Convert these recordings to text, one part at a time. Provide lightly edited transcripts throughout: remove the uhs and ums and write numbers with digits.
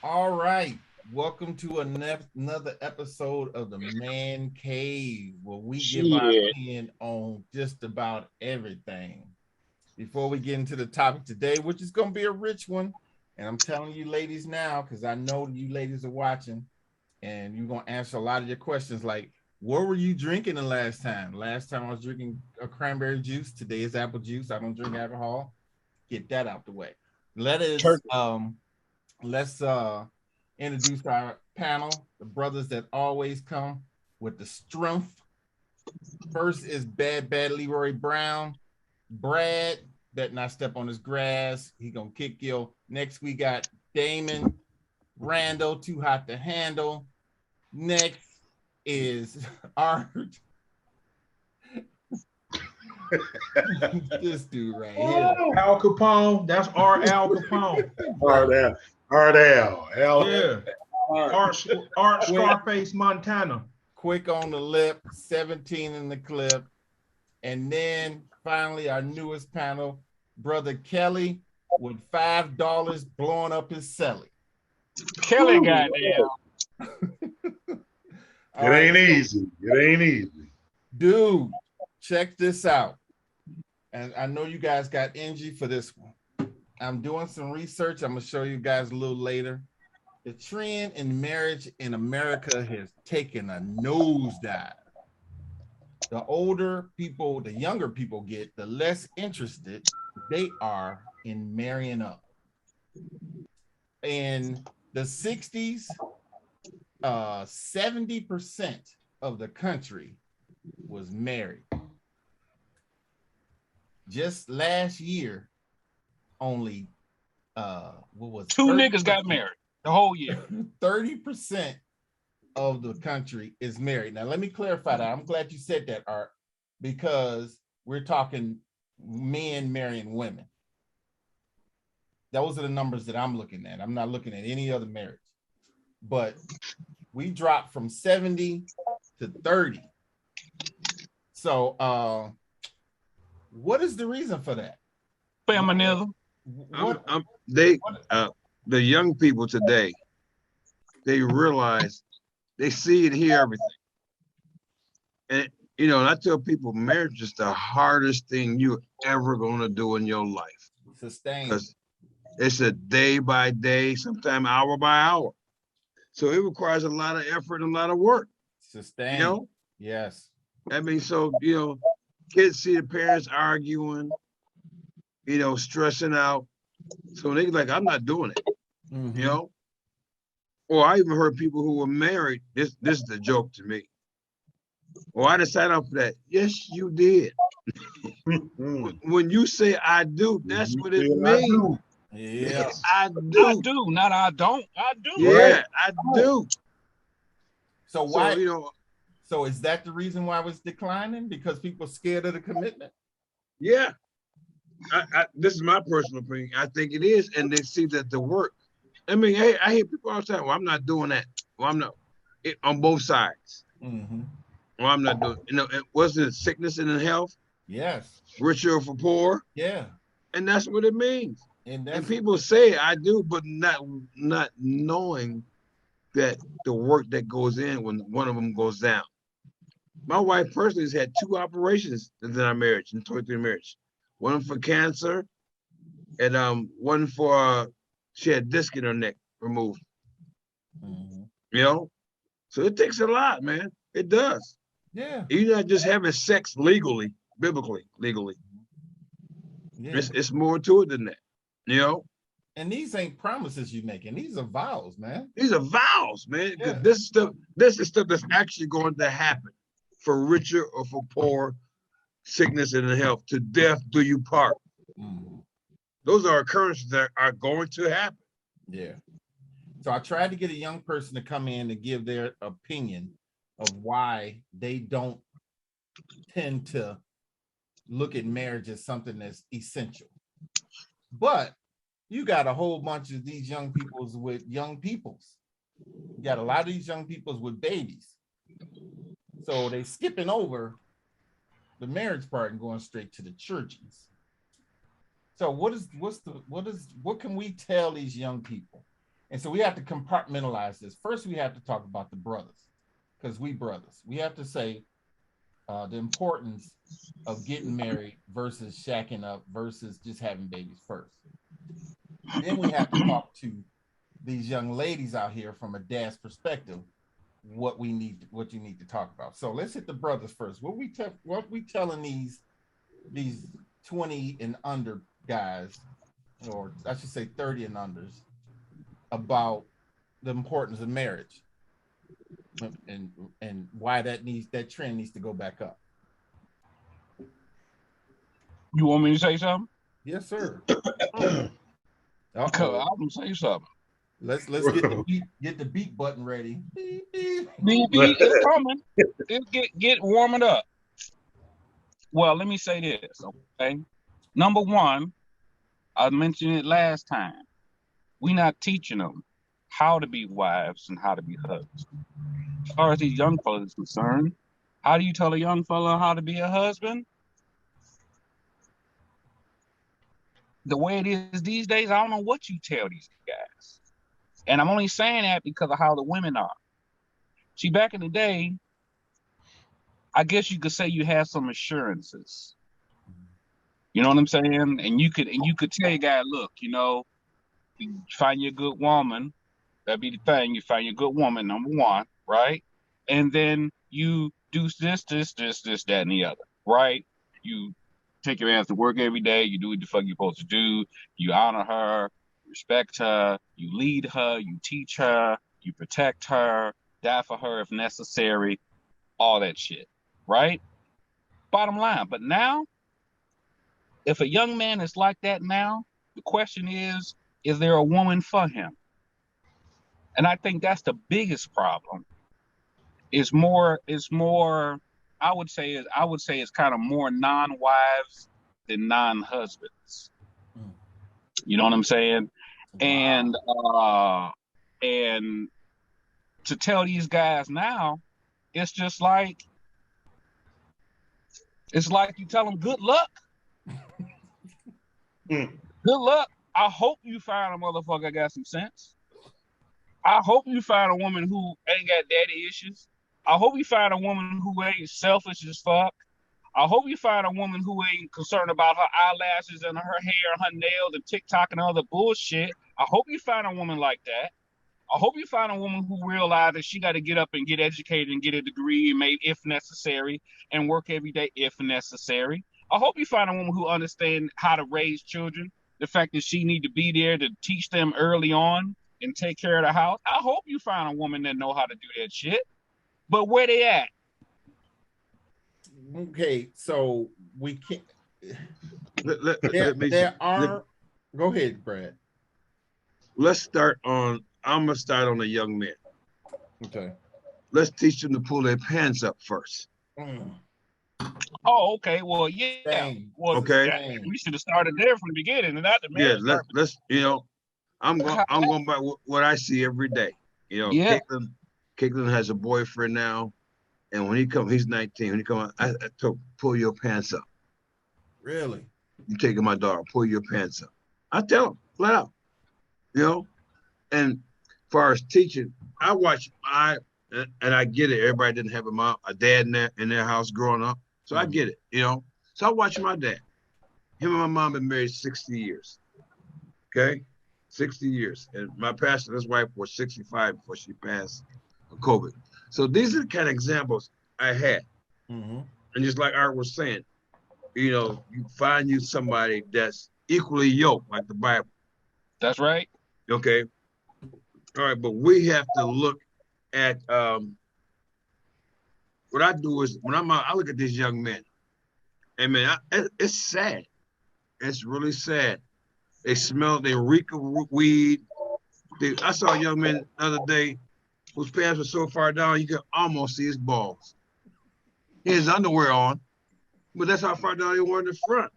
All right. Welcome to another episode of the Man Cave, where we give our Shit. opinion on just about everything. Before we get into the topic today, which is going to be a rich one, and I'm telling you ladies now, because I know you ladies are watching, and you're going to answer a lot of your questions like, what were you drinking the last time? Last time I was drinking a cranberry juice. Today is apple juice. I don't drink alcohol. Get that out the way. Let us Turkey. let's introduce our panel, the brothers that always come with the strength. First is Bad Leroy Brown. Brad, better not step on his grass. He gonna kick you. Next we got Damon Randall, too hot to handle. Next is Art. This dude right here. Al Capone. That's our Al Capone. Ardell. Ardell. Yeah. Art Scarface Montana. Quick on the lip, 17 in the clip. And then finally, our newest panel, Brother Kelly with $5 blowing up his celly. Kelly, goddamn. All right, It ain't easy. It ain't easy. dude, check this out. And I know you guys got energy for this one. I'm doing some research. I'm going to show you guys a little later. The trend in marriage in America has taken a nosedive. The older people, the younger people get, the less interested they are in marrying up. In the 60s, 70% of the country was married. Just last year, only what was Two niggas got married the whole year. 30% of the country is married. Now, let me clarify that. I'm glad you said that, Art, because we're talking men marrying women. Those are the numbers that I'm looking at. I'm not looking at any other marriage. But we dropped from 70 to 30. So, what is the reason for that? Feminism. The young people today, they realize, they see and hear everything. And and I tell people, marriage is the hardest thing you're ever gonna do in your life. Sustain. Because it's a day by day, sometimes hour by hour. So it requires a lot of effort and a lot of work. Sustain. Yes. I mean, so kids see the parents arguing, stressing out. So they like, I'm not doing it. Mm-hmm. Or I even heard people who were married. This is a joke to me. Well, I didn't sign up for that. Yes, you did. When you say I do, that's what it means. Yeah. I do. I do, not I don't. I do. Yeah, I do. So why? So, So is that the reason why it's declining? Because people are scared of the commitment? yeah. This is my personal opinion. I think it is, and they see that the work. I mean, hey, I hear people all the time. Well, I'm not doing that. Well, I'm not. On both sides. Mm-hmm. Well, I'm not doing. Was it sickness and health? Yes. Richer for poor? Yeah. And that's what it means. And people say I do, but not knowing that the work that goes in when one of them goes down. My wife personally has had 2 operations in our marriage, in 23 marriage. One for cancer, and one for she had disc in her neck removed. Mm-hmm. So it takes a lot, man. It does. Yeah. You're not just having sex legally, legally. Yeah. It's more to it than that. And these ain't promises you're making. These are vows, man. These are vows, man. Yeah. This is stuff that's actually going to happen for richer or for poor, sickness and health. To death do you part. Mm-hmm. Those are occurrences that are going to happen. Yeah. So I tried to get a young person to come in and give their opinion of why they don't tend to look at marriage as something that's essential. But you got a whole bunch of these young peoples with young peoples. You got a lot of these young peoples with babies. So they skipping over the marriage part and going straight to the churches. So what can we tell these young people? And so we have to compartmentalize this. First, we have to talk about the brothers, because we brothers. We have to say the importance of getting married versus shacking up versus just having babies first. Then we have to talk to these young ladies out here from a dad's perspective, what you need to talk about. So let's hit the brothers first. What we telling these 20 and under guys, or I should say 30 and unders, about the importance of marriage and why that trend needs to go back up. You want me to say something? Yes, sir. I'm gonna say something. Let's get the beat button ready. Beep, beep. Beep, beep, it's coming. It's get warming up. Well, let me say this, okay? Number one, I mentioned it last time. We're not teaching them how to be wives and how to be husbands. As far as these young fellas is concerned, how do you tell a young fella how to be a husband? The way it is these days, I don't know what you tell these guys. And I'm only saying that because of how the women are. See, back in the day, I guess you could say you had some assurances. You know what I'm saying? And you could tell your guy, look, you find you a good woman. That'd be the thing. You find you a good woman, number one, right? And then you do this, that, and the other, right? You take your ass to work every day. You do what the fuck you're supposed to do. You honor her, respect her, you lead her, you teach her, you protect her, die for her if necessary, all that shit, right? Bottom line. But now, if a young man is like that now, the question is there a woman for him? And I think that's the biggest problem. It's more, I would say it's kind of more non-wives than non-husbands. You know what I'm saying? Wow. And to tell these guys now, it's just like you tell them good luck. Good luck. I hope you find a motherfucker that got some sense. I hope you find a woman who ain't got daddy issues. I hope you find a woman who ain't selfish as fuck. I hope you find a woman who ain't concerned about her eyelashes and her hair and her nails and TikTok and all the bullshit. I hope you find a woman like that. I hope you find a woman who realizes she got to get up and get educated and get a degree, made if necessary, and work every day if necessary. I hope you find a woman who understands how to raise children, the fact that she need to be there to teach them early on and take care of the house. I hope you find a woman that know how to do that shit. But where they at? Okay, so we can't. Go ahead, Brad. Let's start on. I'm gonna start on the young men. Okay. Let's teach them to pull their pants up first. Oh, okay. Well, yeah. Dang. Well, okay. We should have started there from the beginning, and not the marriage. Yeah. Let's. I'm going by what I see every day. Yeah. Caitlin has a boyfriend now, and when he comes, he's 19. When he comes, I told pull your pants up. Really? You taking my daughter, pull your pants up. I tell him flat out. And as far as teaching, I watch and I get it. Everybody didn't have a dad in their house growing up, so I get it. So I watch my dad. Him and my mom been married 60 years. Okay, 60 years, and my pastor, his wife, was 65 before she passed of COVID. So these are the kind of examples I had. And just like Art was saying, you find you somebody that's equally yoked, like the Bible. That's right. Okay. All right, but we have to look at what I do is when I'm out, I look at these young men. And man, it's sad. It's really sad. They reek of weed. I saw a young man the other day whose pants were so far down you could almost see his balls. He had his underwear on, but that's how far down he were in the front.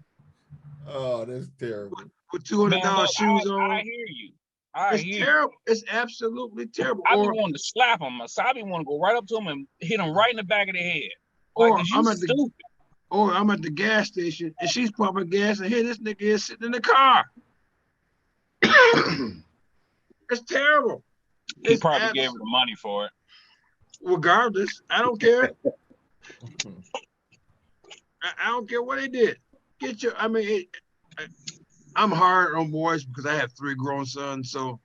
Oh, that's terrible. With $200 shoes on. I hear you. It's terrible. It's absolutely terrible. I be wanting to slap him. I be wanting to go right up to him and hit him right in the back of the head. Or I'm at the gas station and she's pumping gas and here this nigga is sitting in the car. It's terrible. He It's probably gave her the money for it. regardless. I don't care. I don't care what they did. Get your. I mean, I'm hard on boys because I have 3 grown sons. So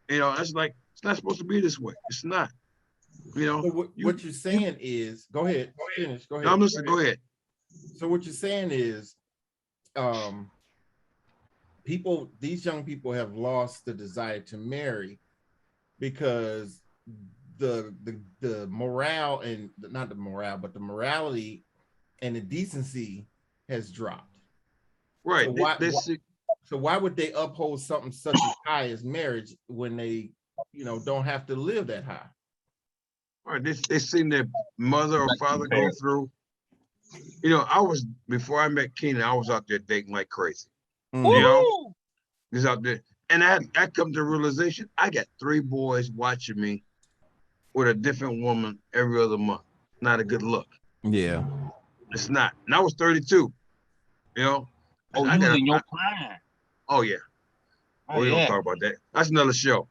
it's like it's not supposed to be this way. It's not. So what you're saying is, go ahead, finish. Go ahead. No, I'm listening. Go ahead. So what you're saying is, these young people have lost the desire to marry because the morale and not the morale, but the morality and the decency has dropped. Right. So why would they uphold something such as high as marriage when they, don't have to live that high? All right. They seen their mother or father go through. Before I met Keenan, I was out there dating like crazy. Just out there. And I come to the realization, I got 3 boys watching me with a different woman every other month. Not a good look. Yeah. It's not. And I was 32. Oh, you was in your prime. Oh, yeah. We don't talk about that. That's another show.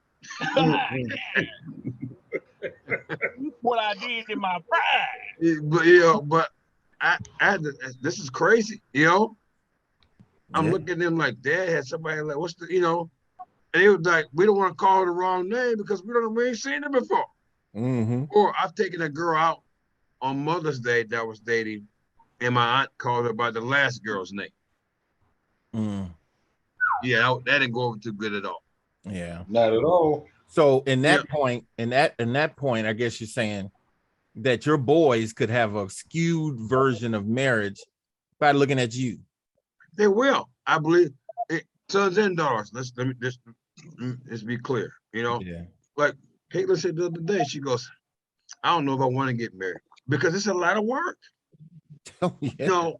What I did in my prime. But I had to, this is crazy, I'm looking at them like, Dad had somebody like, what's the, and it was like, we don't want to call her the wrong name because we ain't seen her before. Or I've taken a girl out on Mother's Day that I was dating, and my aunt called her by the last girl's name. Yeah, that didn't go over too good at all. Yeah, not at all. So in that point, I guess you're saying that your boys could have a skewed version of marriage by looking at you. They will, I believe. Sons and daughters. Let's be clear. Like Caitlin said the other day, she goes, I don't know if I want to get married because it's a lot of work. Oh, yeah.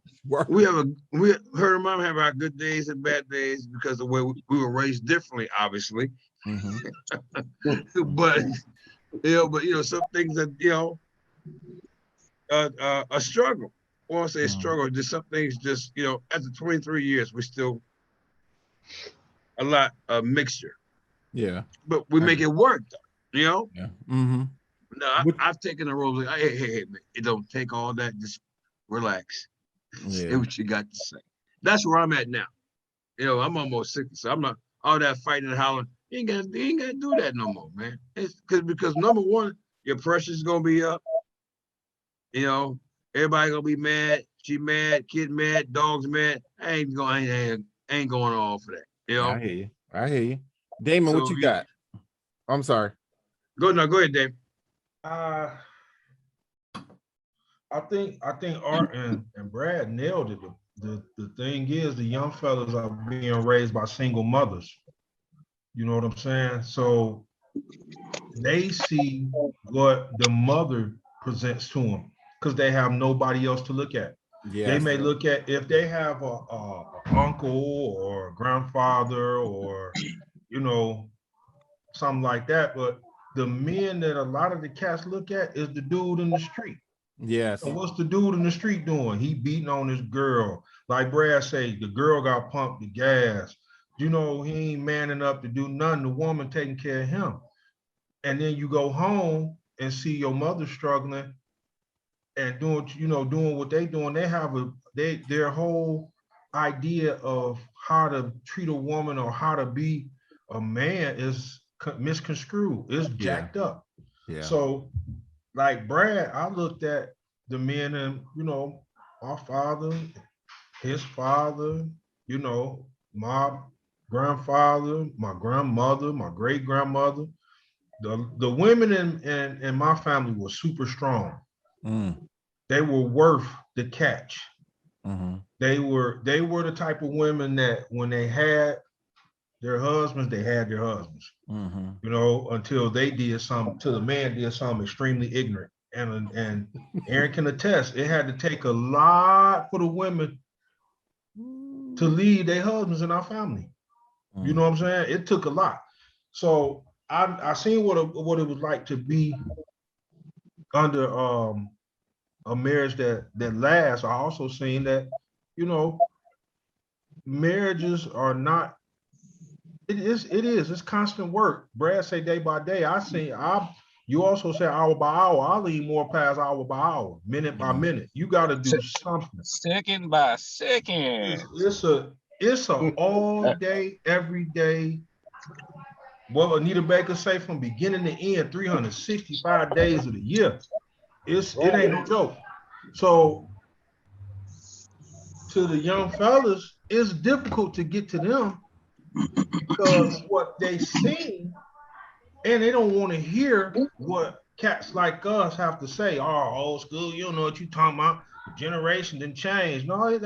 We her and mom have our good days and bad days because the way we were raised differently, obviously. but some things that a struggle. I won't say a struggle. Just some things. Just after 23 years, we still a lot of mixture. Yeah, but we make it work, though. Yeah. No, I've taken the role. Like, hey, man, it don't take all that. Just relax. Say what you got to say. That's where I'm at now. I'm almost 60, so I'm not all that fighting and hollering. You ain't gotta do that no more, man. It's because number one, your pressure's gonna be up. Everybody gonna be mad. She mad, kid mad, dogs mad. I ain't going all for that. I hear you. Damon, what you got? I'm sorry. Go ahead, Dave. I think Art and Brad nailed it. The thing is, the young fellas are being raised by single mothers. You know what I'm saying? So they see what the mother presents to them because they have nobody else to look at. They may look at, if they have a uncle or a grandfather or something like that, but the men that a lot of the cats look at is the dude in the street. Yes. So what's the dude in the street doing? He beating on his girl. Like Brad say, the girl got pumped the gas. He ain't manning up to do nothing. The woman taking care of him. And then you go home and see your mother struggling and doing what they doing. They have their whole idea of how to treat a woman or how to be a man is misconstrued. It's jacked up. Yeah. So like Brad, I looked at the men and my father, his father, my grandfather, my grandmother, my great grandmother. The women in my family were super strong. They were worth the catch. They were the type of women that when they had their husbands, they had their husbands. Until they did something, till the man did something extremely ignorant. And Aaron can attest, it had to take a lot for the women to lead their husbands in our family. You know what I'm saying? It took a lot. So I seen what it was like to be under a marriage that lasts. I also seen that, marriages are not, It is. It's constant work. Brad say day by day. You also say hour by hour. I lean more past hour by hour, minute by minute. You got to do something. Second by second. It's a all day, every day. What Anita Baker say, from beginning to end, 365 days of the year. It ain't no joke. So to the young fellas, it's difficult to get to them because what they see, and they don't want to hear what cats like us have to say. Oh, old school, you don't know what you talking about. The generation didn't change. No, it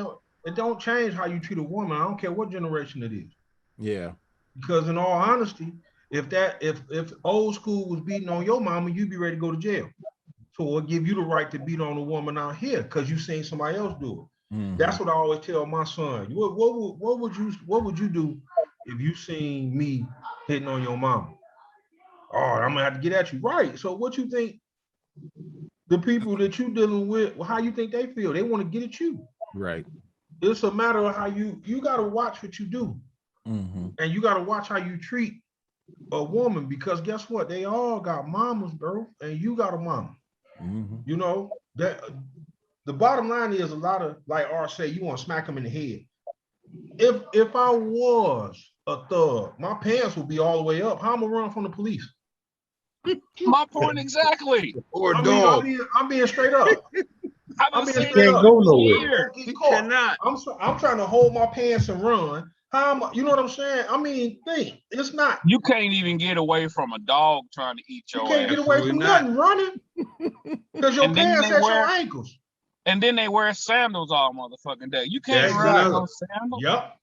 don't change how you treat a woman. I don't care what generation it is. Yeah. Because in all honesty, if old school was beating on your mama, you'd be ready to go to jail. So it'll give you the right to beat on a woman out here because you seen somebody else do it. That's what I always tell my son. What would you do if you seen me hitting on your mama? Oh, I'm gonna have to get at you. Right. So what you think the people that you dealing with, how you think they feel? They want to get at you. Right. It's a matter of how you gotta watch what you do. And you gotta watch how you treat a woman, because guess what? They all got mamas, bro, and you got a mama. You know, that the bottom line is, a lot of, like R say, you want to smack them in the head. If I was a thug, my pants would be all the way up. How am I run from the police? My point exactly. Or a dog. I'm being straight up. I've been saying Can't go nowhere. You cannot. I'm trying to hold my pants and run. You know what I'm saying? I mean, think. It's not. You can't even get away from a dog trying to eat your You can't ass. get away from nothing running because your pants at your ankles. And then they wear sandals all motherfucking day. You can't That's ride another. no sandals. Yep.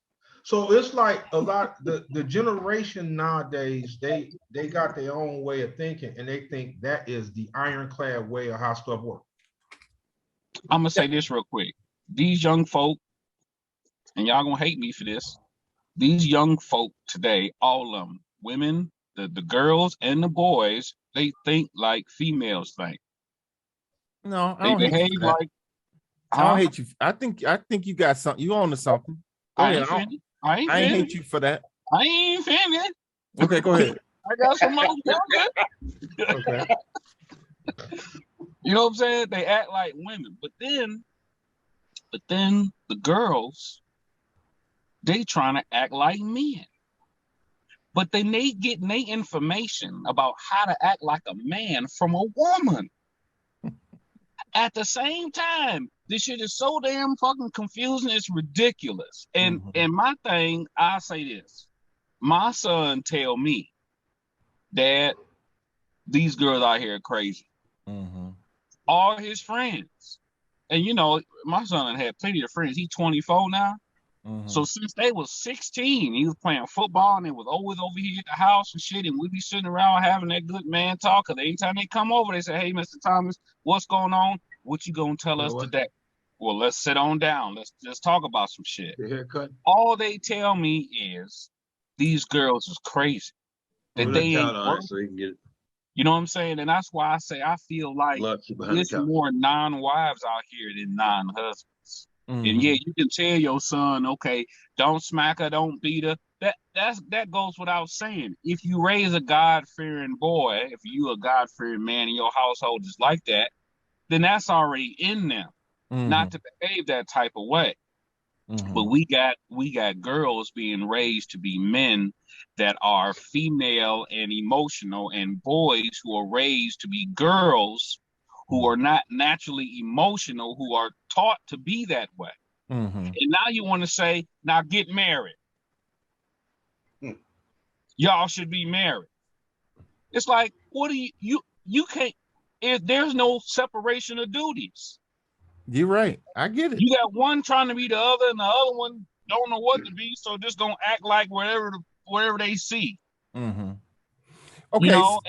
So it's like a lot, the generation nowadays, they got their own way of thinking, and they think that is the ironclad way of how stuff works. I'm gonna say this real quick. These young folk, and y'all gonna hate me for this, these young folk today, all of them, women, the girls and the boys, they think like females think. No, I They don't hate you behave for that. like. I don't hate you. I think you got something. You on to something. Go I ahead. ain't finished. I ain't I ain't finished. hate you for that. I ain't finished. Okay, go ahead. I got some more. Okay. You know what I'm saying? They act like women, but then the girls, they trying to act like men. But they getting their information about how to act like a man from a woman. At the same time, this shit is so damn fucking confusing. It's ridiculous. And my thing, I say this: my son tell me, Dad, these girls out here are crazy. All his friends, and you know, my son had plenty of friends. He's 24 now. So since they was 16, he was playing football, and they was always over here at the house and shit, and we be sitting around having that good man talk. Cause anytime they come over, they say, "Hey, Mr. Thomas, what's going on? What you gonna tell us today?" Well, let's sit on down. Let's just talk about some shit. The haircut. All they tell me is these girls is crazy. That they ain't worth, so he can get it. you know what I'm saying? And that's why I say I feel like there's more non-wives out here than non-husbands. And yeah, you can tell your son, okay, don't smack her, don't beat her. That goes without saying. If you raise a God-fearing boy, if you a God-fearing man in your household is like that, then that's already in them. Not to behave that type of way. But we got girls being raised to be men that are female and emotional, and boys who are raised to be girls who are not naturally emotional, who are taught to be that way. And now you want to say, now get married. Y'all should be married. It's like, what do you can't, there's no separation of duties. You're right. I get it. You got one trying to be the other, and the other one don't know what to be, so just gonna act like whatever they see. Okay. You know,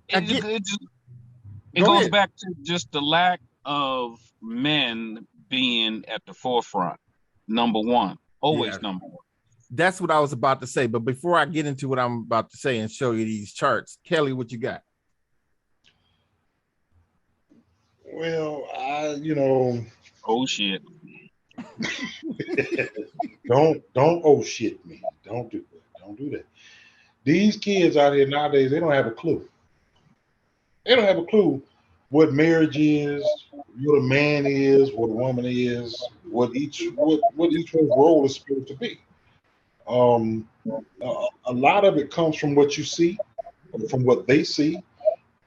and it goes back to just the lack of men being at the forefront. Number one, always number one. That's what I was about to say. But before I get into what I'm about to say and show you these charts, Kelly, what you got? Well, oh shit. don't oh shit me. Don't do that. These kids out here nowadays, they don't have a clue. They don't have a clue what marriage is, what a man is, what a woman is, what each one's role is supposed to be. A lot of it comes from what you see, from what they see,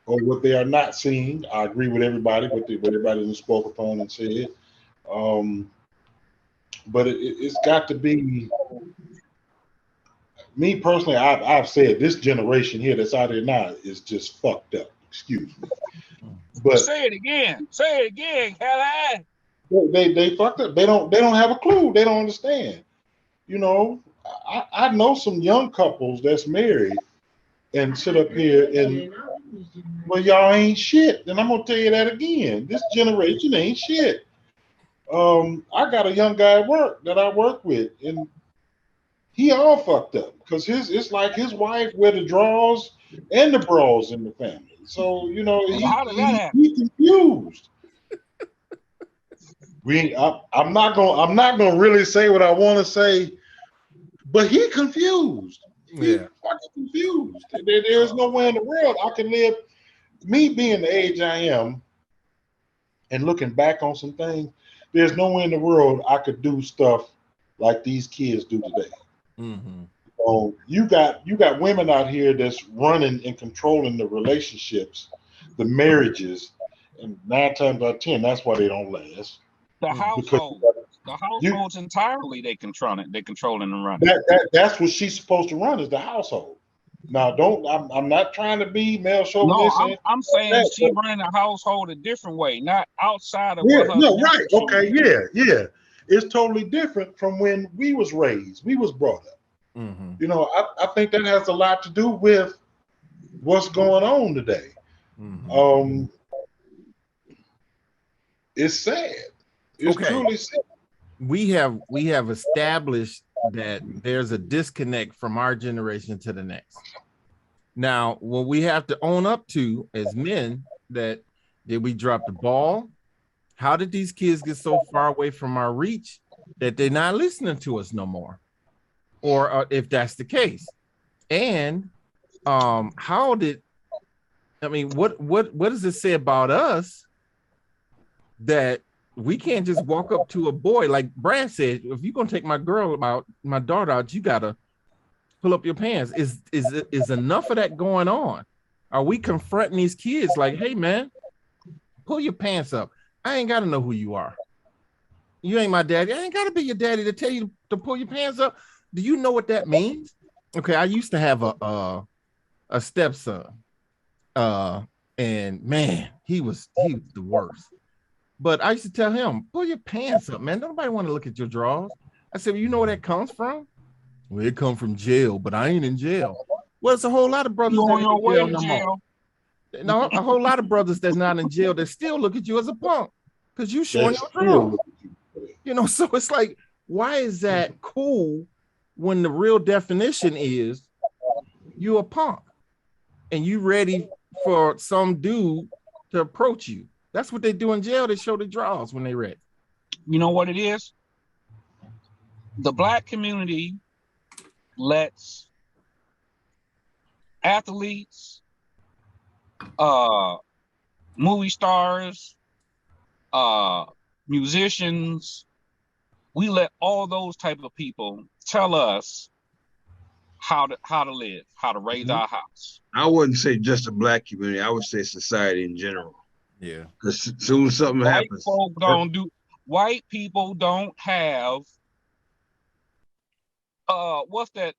or what they are not seeing. I agree with everybody, what everybody that spoke upon and said. But it's got to be me personally. I've said this generation here that's out here now is just fucked up. Excuse me, but Say it again. Say it again, Kelly. they fucked up. They don't have a clue. They don't understand. You know, I know some young couples that's married and sit up here and well, y'all ain't shit. And I'm gonna tell you that again. This generation ain't shit. I got a young guy at work that I work with, and he all fucked up because it's like his wife wear the drawers and the bras in the family. So you know How did that happen? he confused. I'm not gonna really say what I want to say, but he confused. He fucking confused. There's nowhere in the world I can live. Me being the age I am, and looking back on some things, there's nowhere in the world I could do stuff like these kids do today. Mm-hmm. So you got women out here that's running and controlling the relationships, the marriages, and 9 times out of 10, that's why they don't last. The household. The households entirely they controlling and running. That's what she's supposed to run is the household. Now, I'm not trying to be male chauvinist. No, I'm saying she running the household a different way, not outside of yeah, what her. no, right. Okay, yeah. It's totally different from when we was raised, we was brought up. Mm-hmm. You know, I think that has a lot to do with what's going on today. Mm-hmm. It's sad. It's truly sad. We have established that there's a disconnect from our generation to the next. Now, what we have to own up to as men, that did we drop the ball? How did these kids get so far away from our reach that they're not listening to us no more? Or if that's the case. And what does it say about us that we can't just walk up to a boy like Brad said? If you're gonna take my daughter out, you gotta pull up your pants. Is enough of that going on? Are we confronting these kids like, hey man, pull your pants up? I ain't gotta know who you are. You ain't my daddy. I ain't gotta be your daddy to tell you to pull your pants up. Do you know what that means? Okay, I used to have a stepson, and man, he was the worst. But I used to tell him, pull your pants up, man. Nobody want to look at your drawers. I said, well, you know where that comes from? Well, it come from jail, but I ain't in jail. Well, it's a whole lot of brothers that ain't in jail no more. No, a whole lot of brothers that's not in jail that still look at you as a punk because you showing your drawers. You know, so it's like, why is that cool when the real definition is you a punk and you ready for some dude to approach you? That's what they do in jail. They show the draws when they ready. You know what it is? The black community lets athletes, movie stars, musicians, we let all those type of people tell us how to live, how to raise our house. I wouldn't say just the black community. I would say society in general. Yeah. Because soon as something happens. White people don't have what's that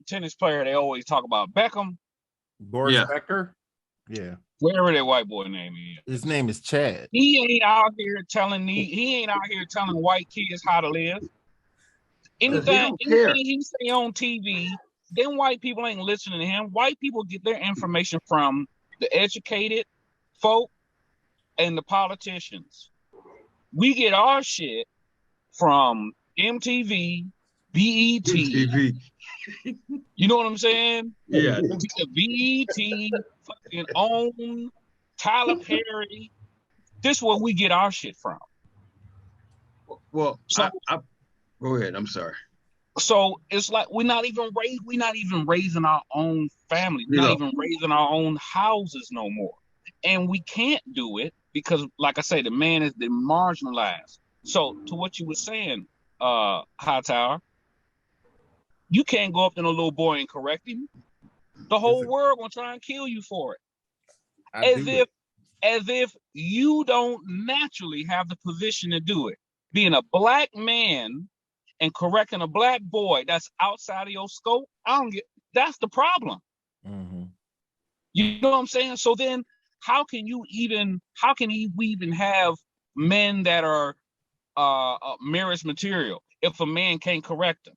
tennis player they always talk about? Beckham? Boris Becker? Yeah. Whatever that white boy name is. His name is Chad. He ain't out here telling white kids how to live. Anything he say on TV, then white people ain't listening to him. White people get their information from the educated folk and the politicians. We get our shit from MTV, BET. TV. You know what I'm saying? Yeah. The BET, fucking OWN, Tyler Perry. This is where we get our shit from. Well, so, I go ahead. I'm sorry. So it's like we're not even raising our own family, You not know, even raising our own houses no more. And we can't do it because, like I say, the man is marginalized. So to what you were saying, Hightower, you can't go up to a little boy and correct him. The whole world gonna try and kill you for it. As if you don't naturally have the position to do it. Being a black man and correcting a black boy that's outside of your scope, that's the problem. Mm-hmm. You know what I'm saying? So then how can we even have men that are marriage material if a man can't correct them?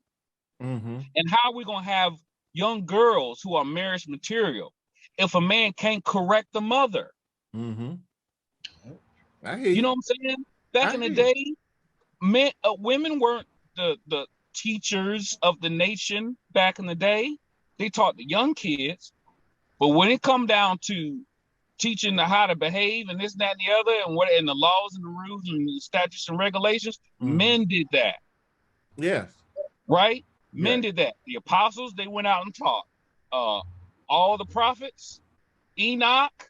Mm-hmm. And how are we gonna have young girls who are marriage material if a man can't correct the mother? Mm-hmm. I hear You know what I'm saying? Back in the day, women weren't the teachers of the nation back in the day. They taught the young kids, but when it come down to teaching them how to behave and this, that, and the other, and the laws and the rules and the statutes and regulations, men did that. Yes. Right? Men did that. The apostles, they went out and taught. All the prophets, Enoch,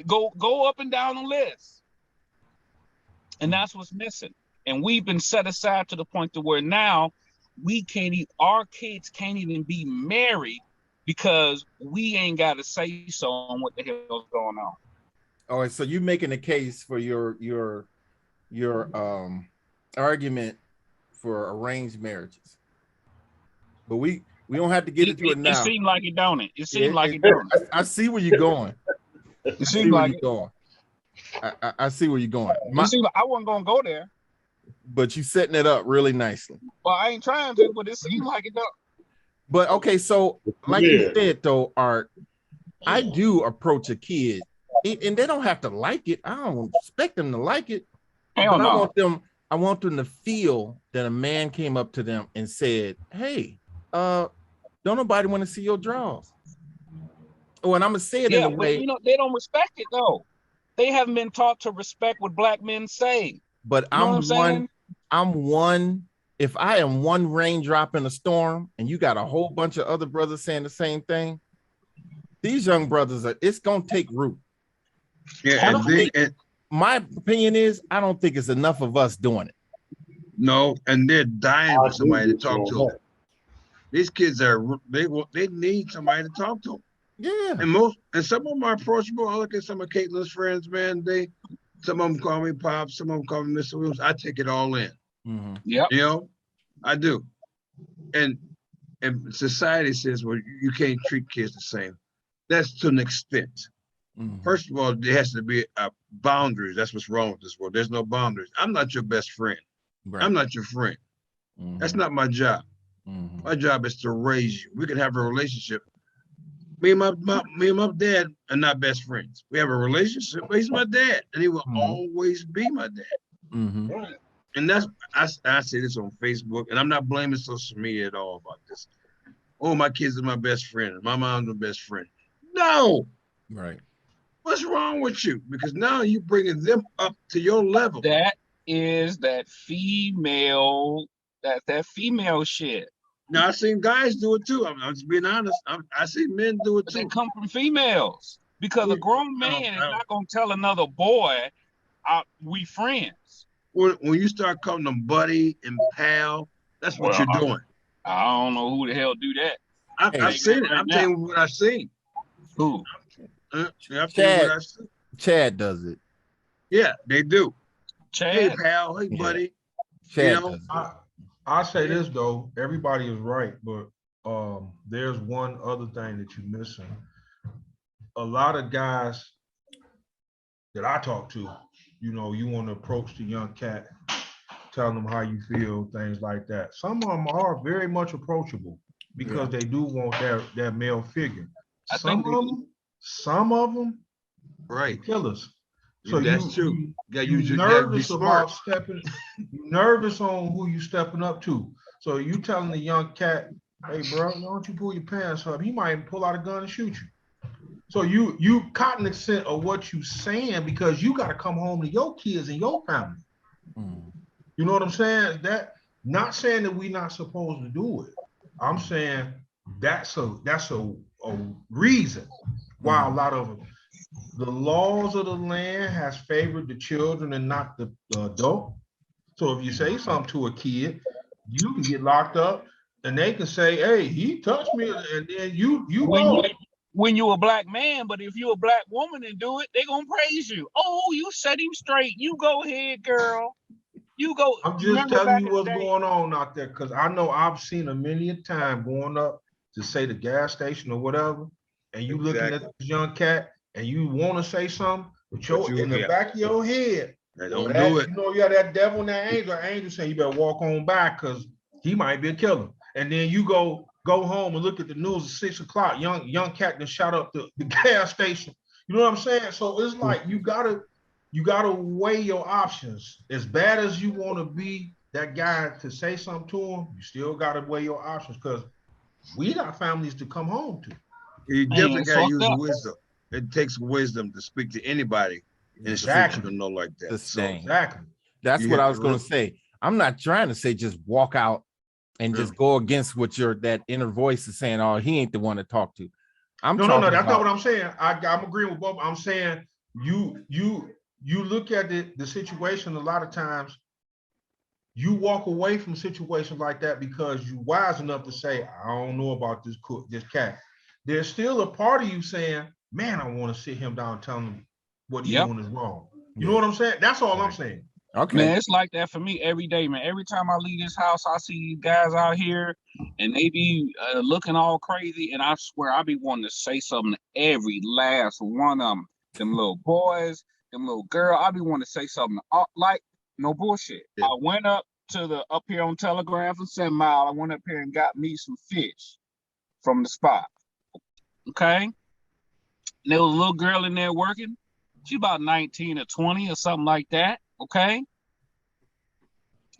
go up and down the list. And that's what's missing. And we've been set aside to the point to where now our kids can't even be married because we ain't got to say so on what the hell's going on. All right, so you making a case for your argument for arranged marriages, but we don't have to get into it now. It seemed like it, don't it? It seemed like it, don't it? I see where you're going. It seemed like it. Going. I see where you're going. I wasn't gonna go there, but you setting it up really nicely. Well, I ain't trying to, but it seems like it don't. But okay, so like you said though, Art, I do approach a kid, and they don't have to like it. I don't expect them to like it. Hell no. I want them to feel that a man came up to them and said, "Hey, don't nobody want to see your drawers." Oh, and I'm gonna say it in a way. You know, they don't respect it though. They haven't been taught to respect what black men say. But I'm one. If I am one raindrop in a storm, and you got a whole bunch of other brothers saying the same thing, these young brothers it's gonna take root. Yeah, my opinion is I don't think it's enough of us doing it. No, and they're dying for somebody to talk to them. These kids they need somebody to talk to them. Yeah. And some of them are approachable. I look at some of Caitlin's friends, man. Some of them call me Pop, some of them call me Mr. Williams. I take it all in. Mm-hmm. Yeah. You know, I do. And society says, well, you can't treat kids the same. That's to an extent. Mm-hmm. First of all, there has to be boundaries. That's what's wrong with this world. There's no boundaries. I'm not your best friend. Right. I'm not your friend. Mm-hmm. That's not my job. Mm-hmm. My job is to raise you. We can have a relationship. Me and my dad are not best friends. We have a relationship. He's my dad, and he will always be my dad. Mm-hmm. And that's I say this on Facebook, and I'm not blaming social media at all about this. Oh, my kids are my best friend. My mom's my best friend. No. Right. What's wrong with you? Because now you're bringing them up to your level. That is that female shit. Now, I've seen guys do it too. I'm just being honest. I see men do it too. They come from females because a grown man is not going to tell another boy, we friends. When you start calling them buddy and pal, that's what you're doing. I don't know who the hell do that. I've seen it. I'm telling you what I've seen. Who? Chad does it. Yeah, they do. Chad. Hey, pal. Hey, buddy. Chad does it. I say this though, everybody is right, but there's one other thing that you're missing. A lot of guys that I talk to, you know, you want to approach the young cat, tell them how you feel, things like that. Some of them are very much approachable because they do want that male figure. Some of them, right, killers. So that's true. You're nervous about nervous on who you stepping up to. So you telling the young cat, "Hey, bro, why don't you pull your pants up?" He might pull out a gun and shoot you. So you cognizant of what you saying because you got to come home to your kids and your family. You know what I'm saying? Not saying that we're not supposed to do it. I'm saying that's a reason why a lot of the laws of the land has favored the children and not the adult. So if you say something to a kid, you can get locked up, and they can say, "Hey, he touched me," and then you go. When you a black man, but if you a black woman and do it, they gonna praise you. Oh, you set him straight. You go ahead, girl. You go. I'm just Remember telling back you in the what's day? going on out there, because I know I've seen a many a time going up to say the gas station or whatever, and you looking at this young cat and you want to say something, but in the back of your head, don't do it. You know, you got that devil and that angel. Angel saying you better walk on by because he might be a killer. And then you go home and look at the news at 6 o'clock. Young cat that shot up the gas station. You know what I'm saying? So it's like you gotta weigh your options. As bad as you want to be that guy to say something to him, you still gotta weigh your options because we got families to come home to. You definitely gotta use wisdom. It takes wisdom to speak to anybody in a situation to know like that. Exactly. That's what I was going to say. I'm not trying to say just walk out and just go against what that inner voice is saying. Oh, he ain't the one to talk to. No, that's not what I'm saying. I'm agreeing with both. I'm saying you look at the situation. A lot of times, you walk away from situations like that because you're wise enough to say, "I don't know about this cat." There's still a part of you saying, "Man, I want to sit him down and tell him what he's doing is wrong." You know what I'm saying? That's all I'm saying. Okay. Man, it's like that for me every day, man. Every time I leave this house, I see these guys out here and they be looking all crazy. And I swear I be wanting to say something to every last one of them. Them little boys, them little girl. I be wanting to say something like no bullshit. Yeah. I went up here on Telegraph and 7 Mile. I went up here and got me some fish from the spot. Okay. And there was a little girl in there working. She about 19 or 20 or something like that. Okay.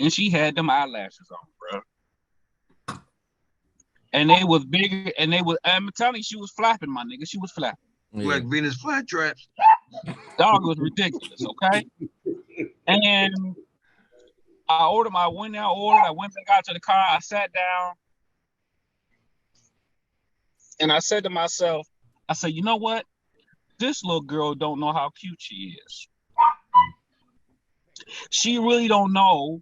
And she had them eyelashes on, bro. And they was bigger, and I'm telling you, she was flapping, my nigga. She was flapping. Yeah. Like Venus flytraps. Dog was ridiculous, okay? And I went back out to the car, I sat down, and I said to myself, I said, you know what? This little girl don't know how cute she is. She really don't know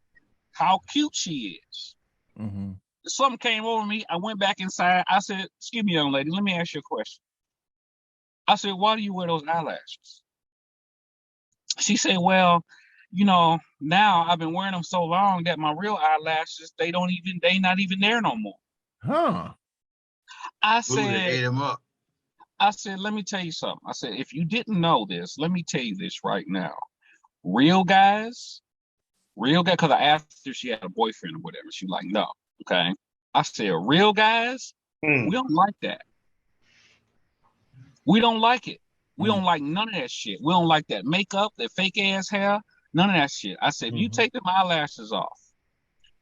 how cute she is. Mm-hmm. Something came over me. I went back inside. I said, excuse me, young lady, let me ask you a question. I said, why do you wear those eyelashes? She said, well, you know, now I've been wearing them so long that my real eyelashes, they not even there no more. Huh. I said, ate them up. I said, let me tell you something. I said, if you didn't know this, let me tell you this right now. Real guys, because I asked her if she had a boyfriend or whatever. She was like, no. Okay. I said, real guys, we don't like that. We don't like it. We don't like none of that shit. We don't like that makeup, that fake ass hair, none of that shit. I said, if you take them eyelashes off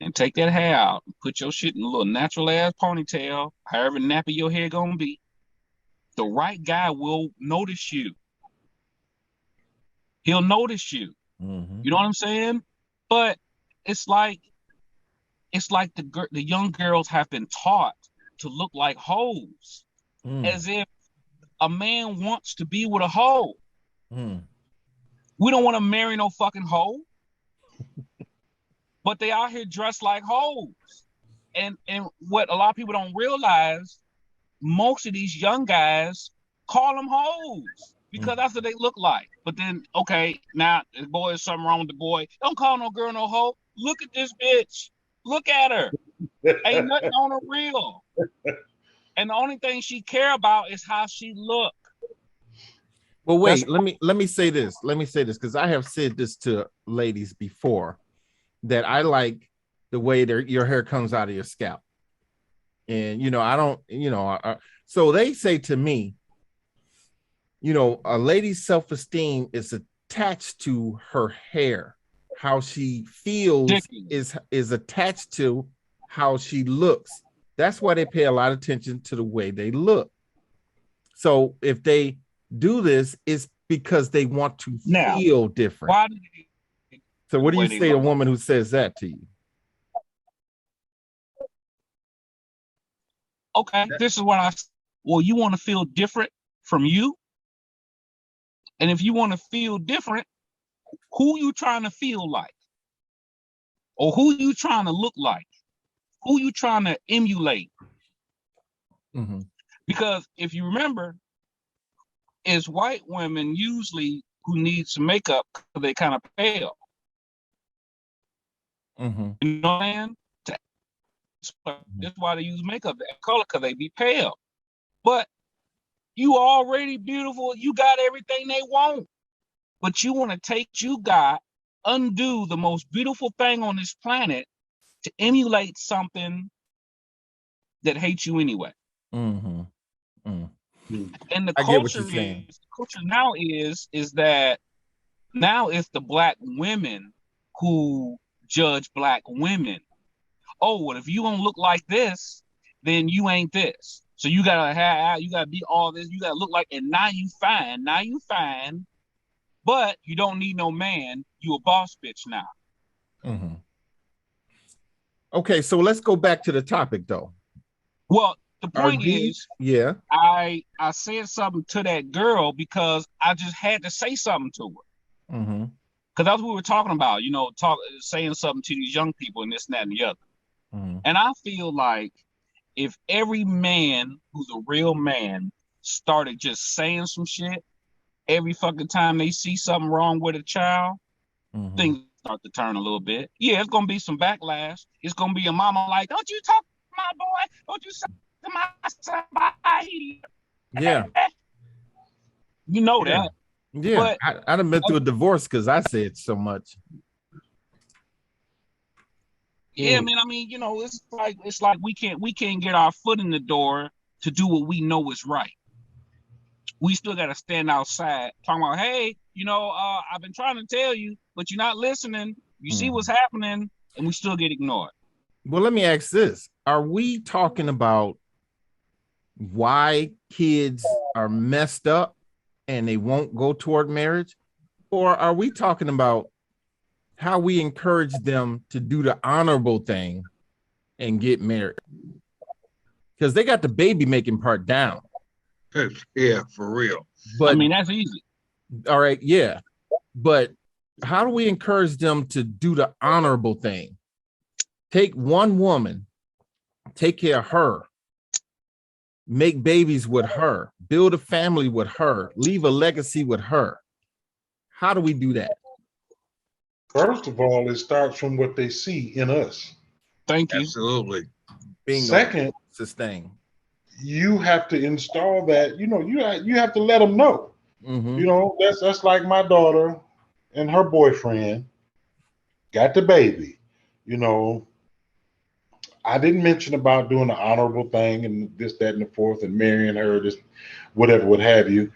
and take that hair out and put your shit in a little natural ass ponytail, however nappy your hair gonna be, the right guy will notice you. He'll notice you. Mm-hmm. You know what I'm saying? But it's like the young girls have been taught to look like hoes, as if a man wants to be with a hoe. We don't want to marry no fucking hoe, but they out here dressed like hoes. And what a lot of people don't realize, most of these young guys call them hoes because that's what they look like. But then, okay, now the boy is something wrong with the boy. Don't call no girl no hoe. Look at this bitch. Look at her. Ain't nothing on her real. And the only thing she care about is how she look. Well, wait, let me say this. Let me say this, because I have said this to ladies before, that I like the way your hair comes out of your scalp. And, you know, I don't, you know, so they say to me, you know, a lady's self-esteem is attached to her hair. How she feels is attached to how she looks. That's why they pay a lot of attention to the way they look. So if they do this, it's because they want to feel different. So what do you say to a woman who says that to you? Okay, this is what well, you want to feel different from you? And if you want to feel different, who you trying to feel like? Or who you trying to look like? Who you trying to emulate? Mm-hmm. Because if you remember, it's white women usually who need some makeup because they kind of pale. Mm-hmm. You know what I'm saying? That's why they use makeup that color, because they be pale. But you already beautiful. You got everything they want. But you want to take what you got, undo the most beautiful thing on this planet to emulate something that hates you anyway. Mm-hmm. Mm. And the I get what culture you're saying. now is that now it's the black women who judge black women. Oh, well, if you don't look like this, then you ain't this. So you gotta be all this. You gotta look like, and now you fine. But you don't need no man. You a boss bitch now. Mm-hmm. Okay, so let's go back to the topic though. Well, the Are point these, is, yeah. I said something to that girl because I just had to say something to her. Mm-hmm. Because that's what we were talking about, saying something to these young people and this and that and the other. Mm-hmm. And I feel like if every man who's a real man started just saying some shit every fucking time they see something wrong with a child, Mm-hmm. things start to turn a little bit. Yeah, it's gonna be some backlash. It's gonna be a mama like, don't you talk to my boy, don't you say to my somebody. Yeah. You know Yeah. that. Yeah. But I'd have been through a divorce because I said so much. yeah, man, I mean, it's like we can't get our foot in the door to do what we know is right. We still got to stand outside talking about, hey, I've been trying to tell you, but you're not listening. You see what's happening, and we still get ignored. Well, let me ask this. Are we talking about why kids are messed up and they won't go toward marriage? Or are we talking about how we encourage them to do the honorable thing and get married? Because they got the baby making part down. Yeah, for real. But I mean, that's easy. all right, yeah. But how do we encourage them to do the honorable thing? Take one woman, take care of her, make babies with her, build a family with her, leave a legacy with her. How do we do that? First of all, it starts from what they see in us. Thank you. Absolutely. Bingo. Second, sustain. You have to install that. You have to let them know. Mm-hmm. That's like my daughter and her boyfriend got the baby. I didn't mention about doing the honorable thing and this, that, and the fourth, and marrying her, this, whatever, what have you.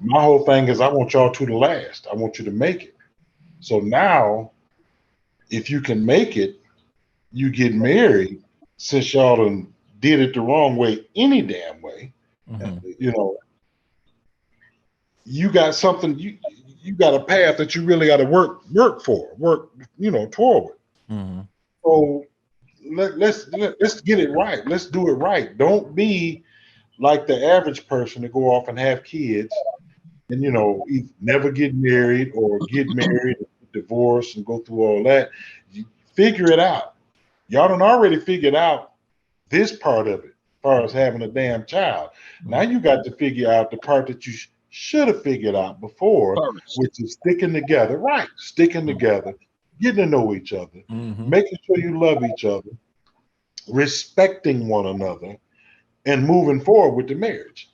My whole thing is I want y'all to last. I want you to make it. So now, if you can make it, you get married. Since y'all done did it the wrong way, any damn way, you got something. You got a path that you really got to work toward. Mm-hmm. So let's get it right. Let's do it right. Don't be like the average person to go off and have kids and never get married or get married, divorce, and go through all that. You figure it out. Y'all done already figured out this part of it, as far as having a damn child. Now you got to figure out the part that you should have figured out before, which is sticking together, right? Sticking together, getting to know each other, making sure you love each other, respecting one another, and moving forward with the marriage.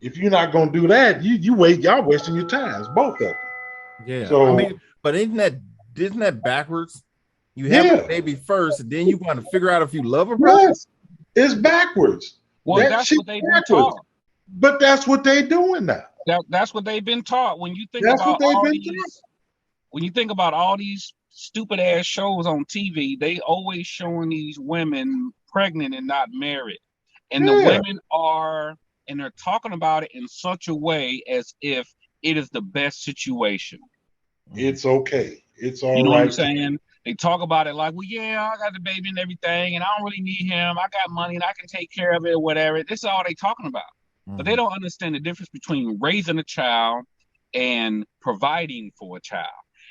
If you're not gonna do that, y'all wasting your times, both of them. Yeah. So I mean, but isn't that backwards? You have a baby first, and then you want to figure out if you love her. Yes, it's backwards. Well, that's what they've been taught. But that's what they're doing now. That's what they've been taught. When you think about all these stupid ass shows on TV, they always showing these women pregnant and not married. And the women and they're talking about it in such a way as if it is the best situation. It's okay. It's all right. You know what I'm saying? They talk about it like, well, yeah, I got the baby and everything, and I don't really need him. I got money and I can take care of it or whatever. This is all they talking about. But they don't understand the difference between raising a child and providing for a child.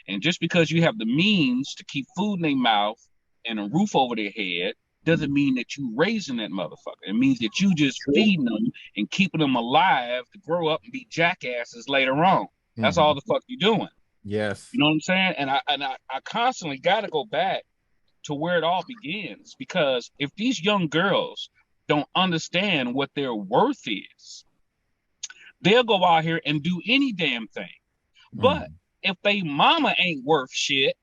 And just because you have the means to keep food in their mouth and a roof over their head doesn't mean that you raising that motherfucker. It means that you just feeding them and keeping them alive to grow up and be jackasses later on. That's all the fuck you doing. Yes. You know what I'm saying? And I constantly got to go back to where it all begins, because if these young girls don't understand what their worth is, they'll go out here and do any damn thing. But if they mama ain't worth shit,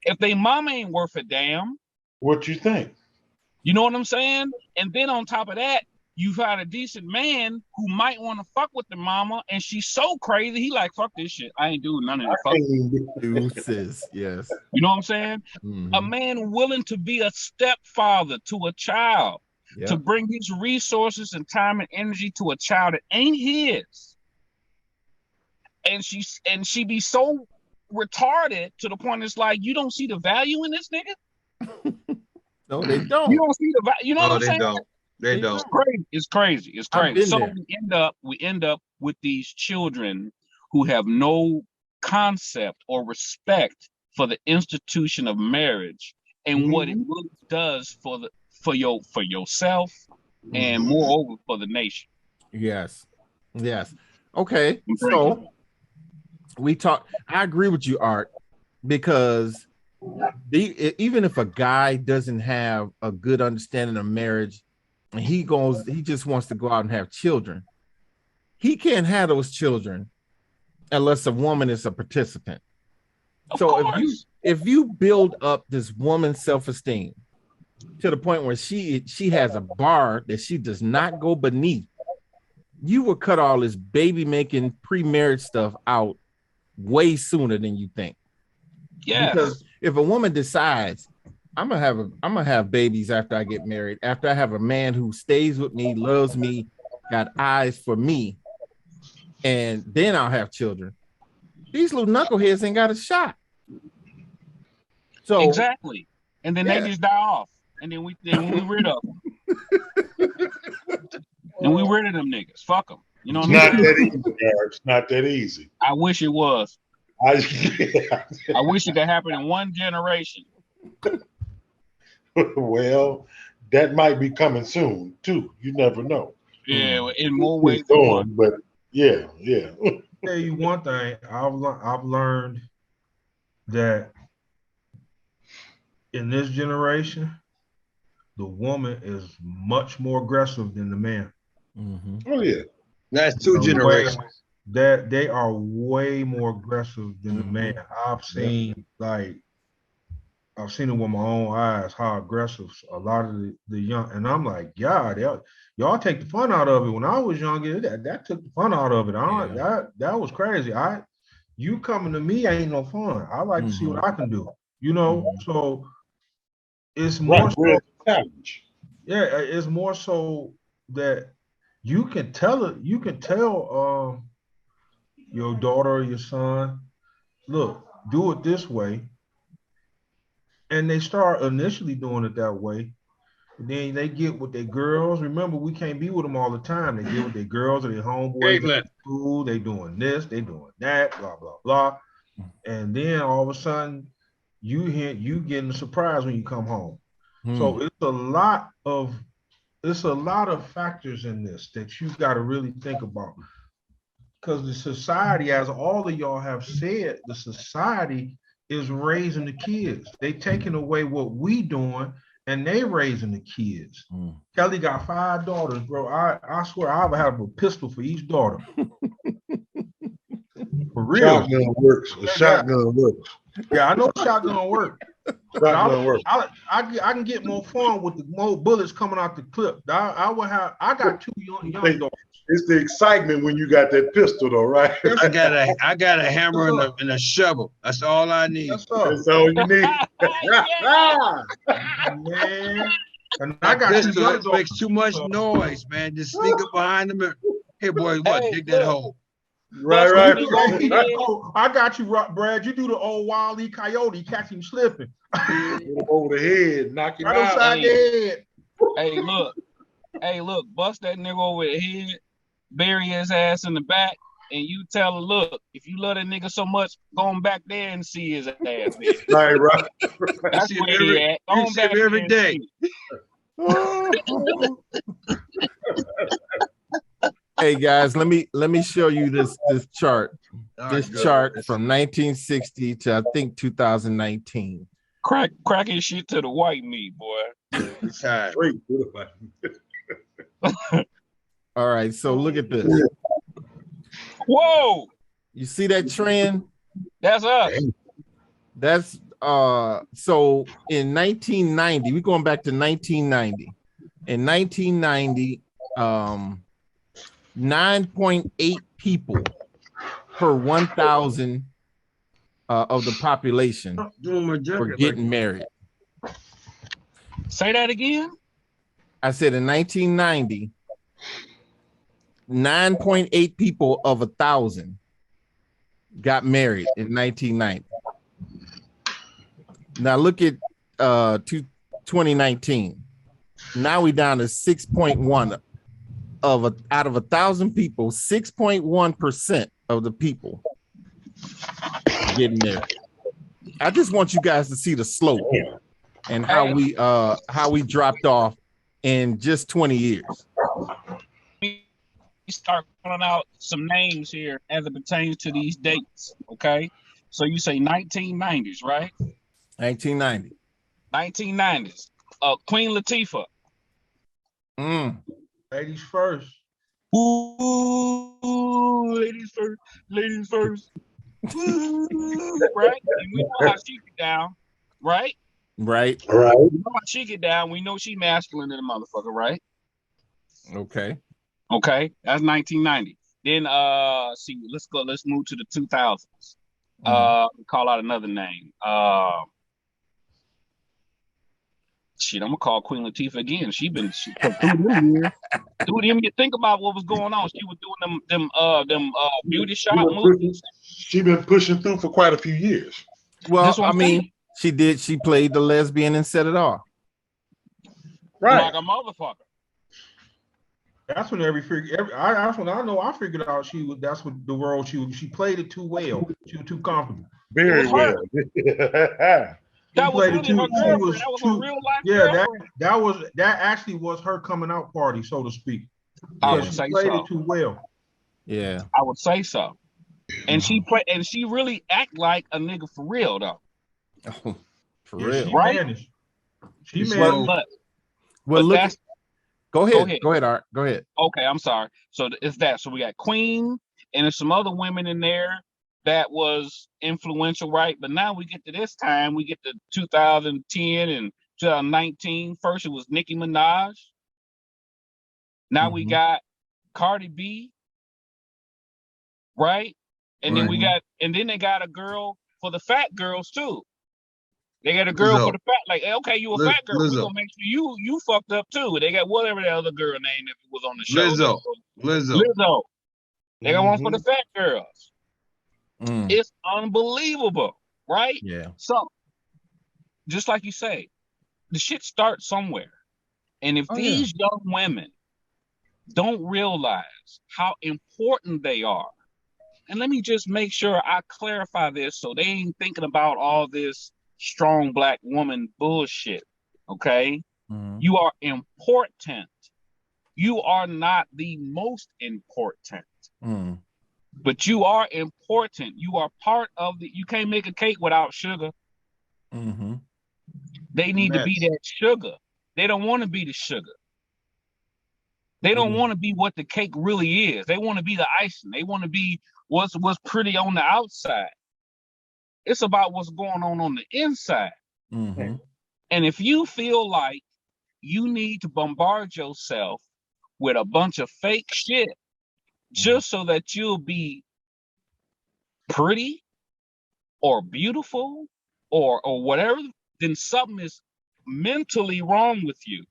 if they mama ain't worth a damn, what you think? You know what I'm saying? And then on top of that, you've had a decent man who might want to fuck with the mama, and she's so crazy, he like, fuck this shit. I ain't doing none of that fuck. Deuces, yes. You know what I'm saying? A man willing to be a stepfather to a child, to bring his resources and time and energy to a child that ain't his. And she be so retarded to the point it's like, you don't see the value in this nigga? No, they don't. You don't see the value. You know what I'm saying? They don't. It's crazy. It's crazy. So we end up with these children who have no concept or respect for the institution of marriage and what it really does for yourself and moreover for the nation. Yes. Okay. So I agree with you, Art, because even if a guy doesn't have a good understanding of marriage and he just wants to go out and have children, he can't have those children unless a woman is a participant. So if you build up this woman's self-esteem to the point where she has a bar that she does not go beneath, you will cut all this baby making pre-marriage stuff out way sooner than you think. Yeah. Because if a woman decides I'm gonna have babies after I get married, after I have a man who stays with me, loves me, got eyes for me, and then I'll have children, these little knuckleheads ain't got a shot. So exactly. And then they just die off. And then we rid of them. And we rid of them niggas. Fuck them. You know what I mean? That easy, it's not that easy. I wish it was. I wish it could happen in one generation. Well, that might be coming soon too. You never know. Yeah, in more ways than one. But yeah. Tell you one thing, I've learned that in this generation, the woman is much more aggressive than the man. Oh yeah, that's two generations. That they are way more aggressive than the man. I've seen it with my own eyes how aggressive a lot of the young, and I'm like, God, y'all take the fun out of it. When I was younger, that took the fun out of it. That was crazy. You coming to me ain't no fun. I like to see what I can do. You know, so it's more so. Yeah, it's more so that you can tell your daughter or your son, look, do it this way. And they start initially doing it that way. And then they get with their girls. Remember, we can't be with them all the time. They get with their girls or their homeboys at school. They doing this, they doing that, blah, blah, blah. And then all of a sudden, you getting a surprise when you come home. So it's a lot of factors in this that you got to really think about. Because the society, as all of y'all have said, the society is raising the kids. They taking away what we doing and they raising the kids. Kelly got 5 daughters, bro. I swear I would have a pistol for each daughter. For real. Shotgun works. A shotgun works. Yeah, I know shotgun work. I can get more fun with the more bullets coming out the clip. I got 2 young daughters. It's the excitement when you got that pistol, though, right? I got a hammer and a shovel. That's all I need. That's all you need. Man. And I got 2 young daughters. Makes too much noise, man. Just sneak up behind them. Hey, boy, what? Dig that hole. Right, Bust right. that nigga over the head. Oh, I got you, Brad. You do the old Wile E. Coyote, catch him slipping. Over the head, knock him Right out. upside the head. Hey, look, bust that nigga over the head, bury his ass in the back, and you tell her, look, if you love that nigga so much, go on back there and see his ass, bitch. Right, right. That's see him where he at. Go you on see him back there every and day. see him. Hey guys, let me show you this chart. All This right, good. chart from 1960 to I think 2019. Cracking shit to the white meat, boy. It's time. Great. All right, so look at this. Whoa, You see that trend? that's us. That's so in 1990, we're going back to 1990. In 1990, 9.8 people per 1,000 of the population Doing my were jacket getting married. Say that again. I said in 1990, 9.8 people of 1,000 got married in 1990. Now look at 2019. Now we down to 6.1 out of 1,000 people, 6.1% of the people getting married. I just want you guys to see the slope and how we dropped off in just 20 years. We start calling out some names here as it pertains to these dates. Okay, so you say 1990s, right? 1990. 1990s. Queen Latifah. Ladies first. Ooh, ladies first, ladies first. Right? And we know how she get down, right? Right. Right. We know how she get down. We know she masculine in the motherfucker, right? Okay. Okay, that's 1990. Then see, let's move to the 2000s. Call out another name. Shit, I'm gonna call Queen Latifah again. Through them years. Think about what was going on. She was doing them beauty shop movies. She's been pushing through for quite a few years. Well, I mean, she played the lesbian and set it off. Right. Like a motherfucker. That's when that's when I know I figured out that's what the role she played it too well. She was too comfortable. Very well. That was really her girlfriend. That was a real life girlfriend. That actually was her coming out party, so to speak. I would She say played so. it too well. Yeah. I would say so. And she really act like a nigga for real though. Oh, for Yeah, real. she Right? managed. She Well, managed. look. Go ahead. Go ahead, Art. Go ahead. Okay, I'm sorry. So it's that. So we got Queen and there's some other women in there that was influential, right? But now we get to this time, we get to 2010 and 2019. First it was Nicki Minaj. Now we got Cardi B, right? And then they got a girl for the fat girls too. They got a girl for the fat, like, okay, you a fat girl. We're gonna make sure you fucked up too. They got whatever the other girl name if it was on the show. Lizzo. They got one for the fat girls. It's unbelievable, right? Yeah. So, just like you say, the shit starts somewhere. And if these young women don't realize how important they are, and let me just make sure I clarify this so they ain't thinking about all this strong black woman bullshit, okay? You are important. You are not the most important. But you are important. You are part of you can't make a cake without sugar. They need to be that sugar. They don't want to be the sugar. They don't want to be what the cake really is. They want to be the icing. They want to be what's pretty on the outside. It's about what's going on the inside. And if you feel like you need to bombard yourself with a bunch of fake shit just so that you'll be pretty or beautiful or whatever, then something is mentally wrong with you.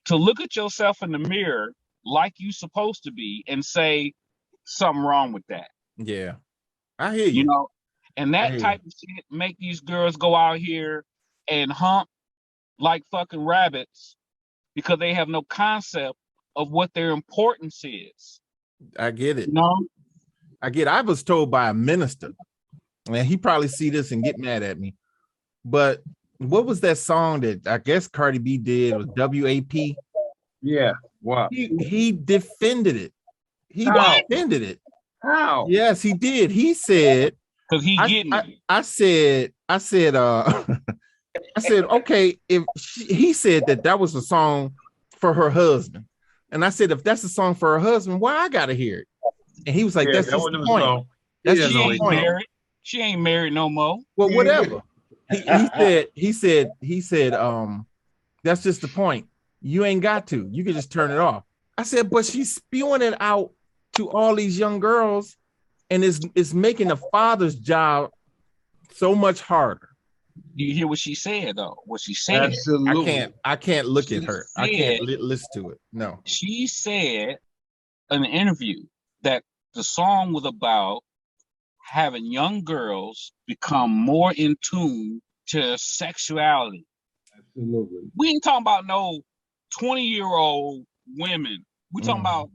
To look at yourself in the mirror like you supposed to be and say, something wrong with that. Yeah, I hear you. You know, and I that hear type of shit make these girls go out here and hump like fucking rabbits because they have no concept of what their importance is. I get it. You know? I get it. I was told by a minister, and he probably see this and get mad at me. But what was that song that I guess Cardi B did with WAP? Yeah. Wow. He defended it. He How? defended it. How? Yes, he did. He said, Because he getting it. I said, I said, okay, he said that was a song for her husband. And I said, if that's a song for her husband, why I gotta hear it? And he was like, that's just the point. That's She just the ain't point. married. She ain't married no more. Well, whatever. He said, that's just the point. You ain't got to. You can just turn it off. I said, but she's spewing it out to all these young girls, and it's making the father's job so much harder. Do you hear what she said though? What she said? Absolutely. I can't look at her. I can't said- listen to it. No. She said in an interview that the song was about having young girls become more in tune to sexuality. Absolutely. We ain't talking about no 20-year-old women. We talking about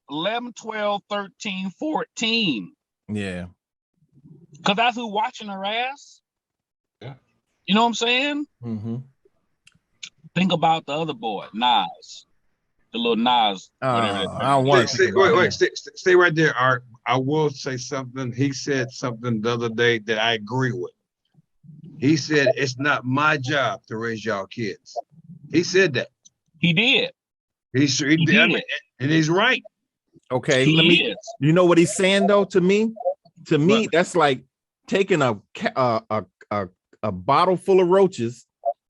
11, 12, 13, 14. Yeah. Because that's who watching her ass. Yeah. You know what I'm saying? Mm-hmm. Think about the other boy, Nas. The little Nas. Whatever that I don't want to think about Wait, stay right there, Art. I will say something. He said something the other day that I agree with. He said, it's not my job to raise y'all kids. He said that. He did. He did. I mean, and he's right. Okay, He is. you know what he's saying though? To me, What? that's like taking a bottle full of roaches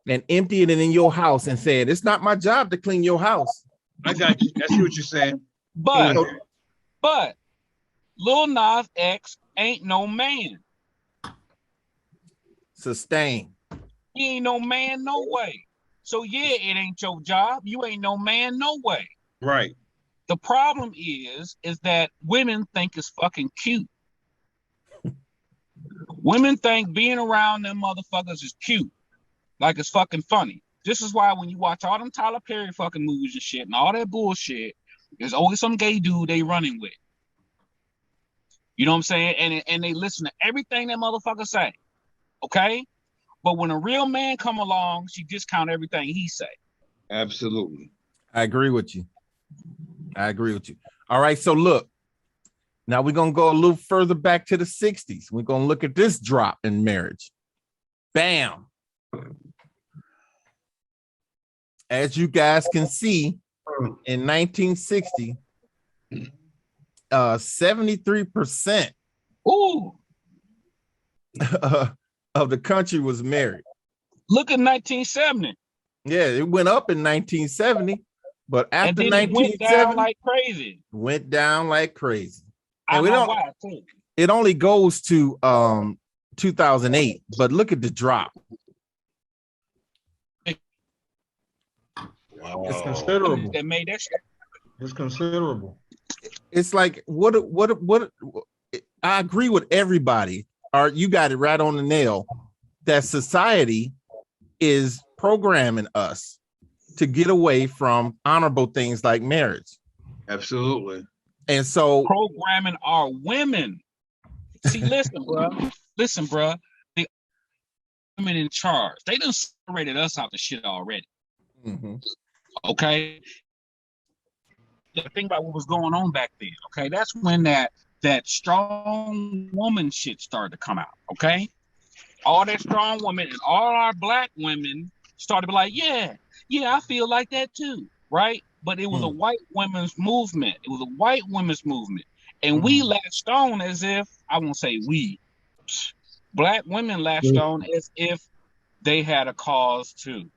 and emptying it in your house and saying, it's not my job to clean your house. I got you. I see what you're saying. But Lil Nas X ain't no man. Sustain. He ain't no man, no way. So yeah, it ain't your job. You ain't no man, no way. Right. The problem is that women think it's fucking cute. Women think being around them motherfuckers is cute. Like it's fucking funny. This is why when you watch all them Tyler Perry fucking movies and shit and all that bullshit, there's always some gay dude they running with. You know what I'm saying? And they listen to everything that motherfucker say. Okay? But when a real man come along, she discount everything he say. Absolutely. I agree with you. All right, so look. Now we're going to go a little further back to the 60s. We're going to look at this drop in marriage. Bam. As you guys can see, in 1960, 73% Ooh. of the country was married. Look at 1970. Yeah, it went up in 1970, but after and then it went 1970, down like crazy. went down like crazy. I And we know don't. why too. It only goes to 2008, but look at the drop. It's considerable. That made that shit. It's considerable. It's like what I agree with everybody. Art, you got it right on the nail. That society is programming us to get away from honorable things like marriage. Absolutely. And so Programming our women. See, listen, bro. The women in charge. They done separated us out the shit already. Okay. Think about what was going on back then. Okay, that's when that strong woman shit started to come out. Okay, all that strong woman and all our black women started to be like, yeah, I feel like that too, right? But it was a white women's movement. It was a white women's movement, and we latched on as if I won't say we, black women latched on as if they had a cause too.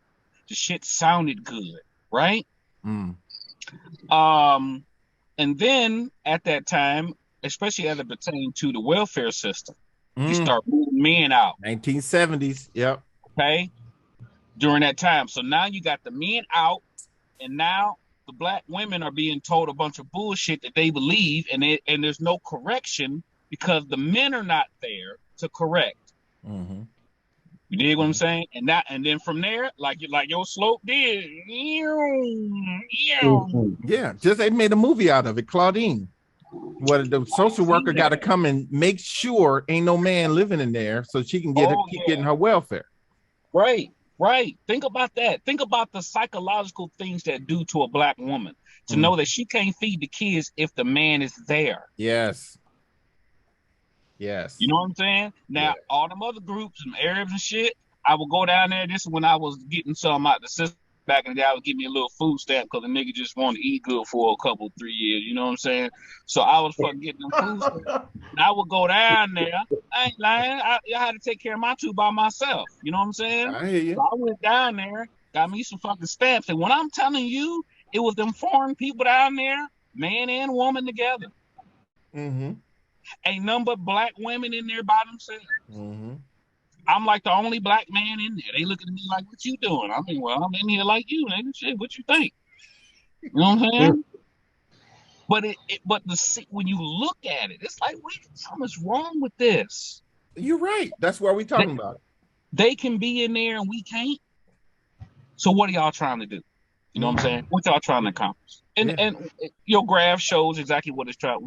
The shit sounded good, right? And then at that time, especially as it pertained to the welfare system, you start moving men out. 1970s, yep. Okay, during that time. So now you got the men out, and now the black women are being told a bunch of bullshit that they believe, and there's no correction because the men are not there to correct. Mm-hmm. You dig what I'm saying? And then from there, like your slope did. Yeah, just they made a movie out of it, Claudine. What the social worker got to come and make sure ain't no man living in there so she can keep getting her welfare. Right. Think about that. Think about the psychological things that do to a black woman to know that she can't feed the kids if the man is there. Yes. You know what I'm saying? Now, all them other groups, some Arabs and shit, I would go down there. This is when I was getting some out the system back in the day. I would give me a little food stamp because the nigga just wanted to eat good for a couple, 3 years. You know what I'm saying? So I was fucking getting them food stamps. And I would go down there. I ain't lying. I had to take care of my two by myself. You know what I'm saying? I hear you. So I went down there, got me some fucking stamps. And when I'm telling you, it was them foreign people down there, man and woman together. Mm-hmm. Ain't none but black women in there by themselves. Mm-hmm. I'm like the only black man in there. They looking at me like, what you doing? I mean, well, I'm in here like you, nigga. Shit, what you think? You know what I'm saying? But when you look at it, it's like, wait, something's wrong with this. You're right. That's what we're talking about. They can be in there and we can't. So what are y'all trying to do? You know what I'm saying? What y'all trying to accomplish? And your graph shows exactly what it's trying.